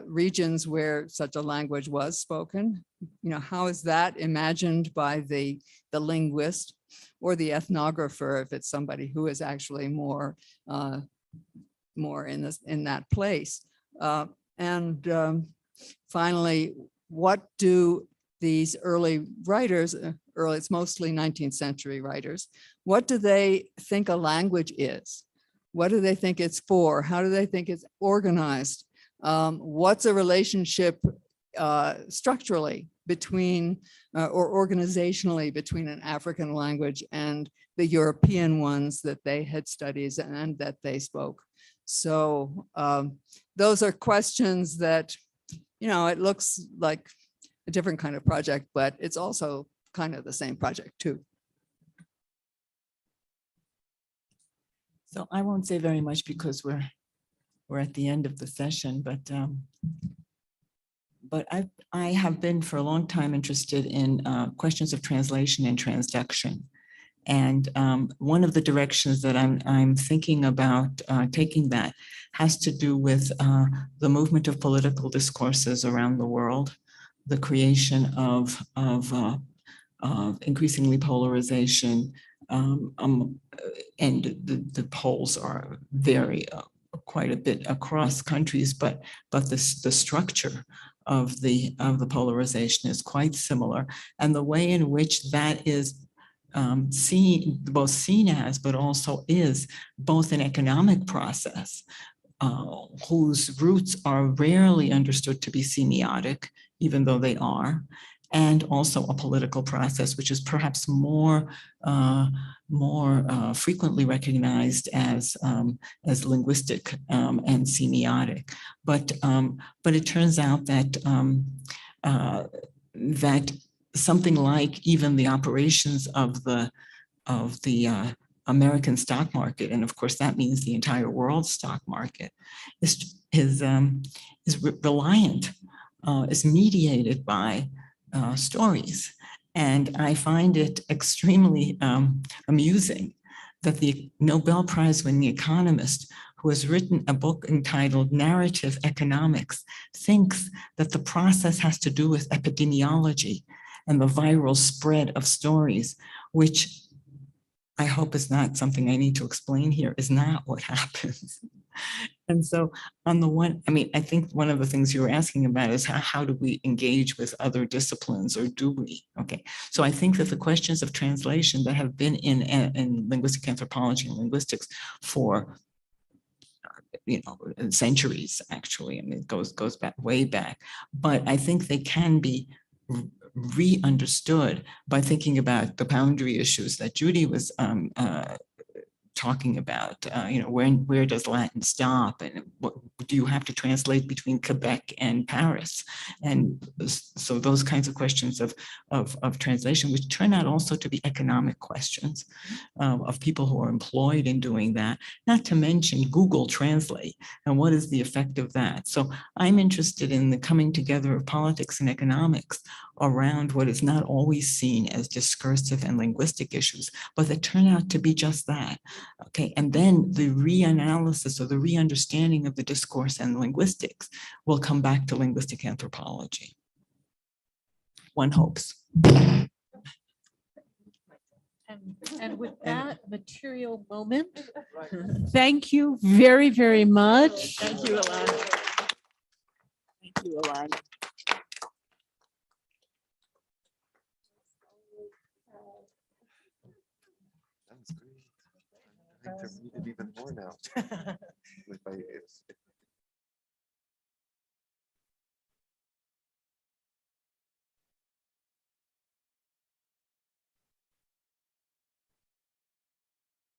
regions where such a language was spoken? You know, how is that imagined by the linguist or the ethnographer, if it's somebody who is actually more in that place? Finally, what do these early writers, it's mostly 19th century writers, what do they think a language is? What do they think it's for? How do they think it's organized? What's a relationship structurally between or organizationally between an African language and the European ones that they had studied and that they spoke? So those are questions that, you know, it looks like a different kind of project, but it's also kind of the same project too. So I won't say very much because we're at the end of the session, but I have been for a long time interested in questions of translation and transduction. And one of the directions that I'm thinking about taking that has to do with the movement of political discourses around the world, the creation of increasingly polarization, and the polls are vary quite a bit across countries, but the structure of the polarization is quite similar, and the way in which that is seen as, but also is both an economic process whose roots are rarely understood to be semiotic, even though they are, and also a political process, which is perhaps more frequently recognized as linguistic and semiotic. But it turns out that that something like even the operations of the American stock market, and of course that means the entire world stock market, is reliant, is mediated by stories. And I find it extremely amusing that the Nobel Prize-winning economist who has written a book entitled Narrative Economics thinks that the process has to do with epidemiology and the viral spread of stories, which I hope is not something I need to explain here, is not what happens. And so on the one, I mean, I think one of the things you were asking about is how do we engage with other disciplines, or do we? Okay, so I think that the questions of translation that have been in linguistic anthropology and linguistics for centuries, actually, I mean, it goes back way back, but I think they can be re-understood by thinking about the boundary issues that Judy was talking about, where does Latin stop, and what do you have to translate between Quebec and Paris? And so those kinds of questions of translation, which turn out also to be economic questions of people who are employed in doing that, not to mention Google Translate, and what is the effect of that? So I'm interested in the coming together of politics and economics around what is not always seen as discursive and linguistic issues, but that turn out to be just that. Okay, and then the reanalysis or the re-understanding of the discourse and linguistics will come back to linguistic anthropology. One hopes. And with that material moment, thank you very, very much. Thank you, Ilana. Thank you, Ilana. That was great. I need to read it even more now. If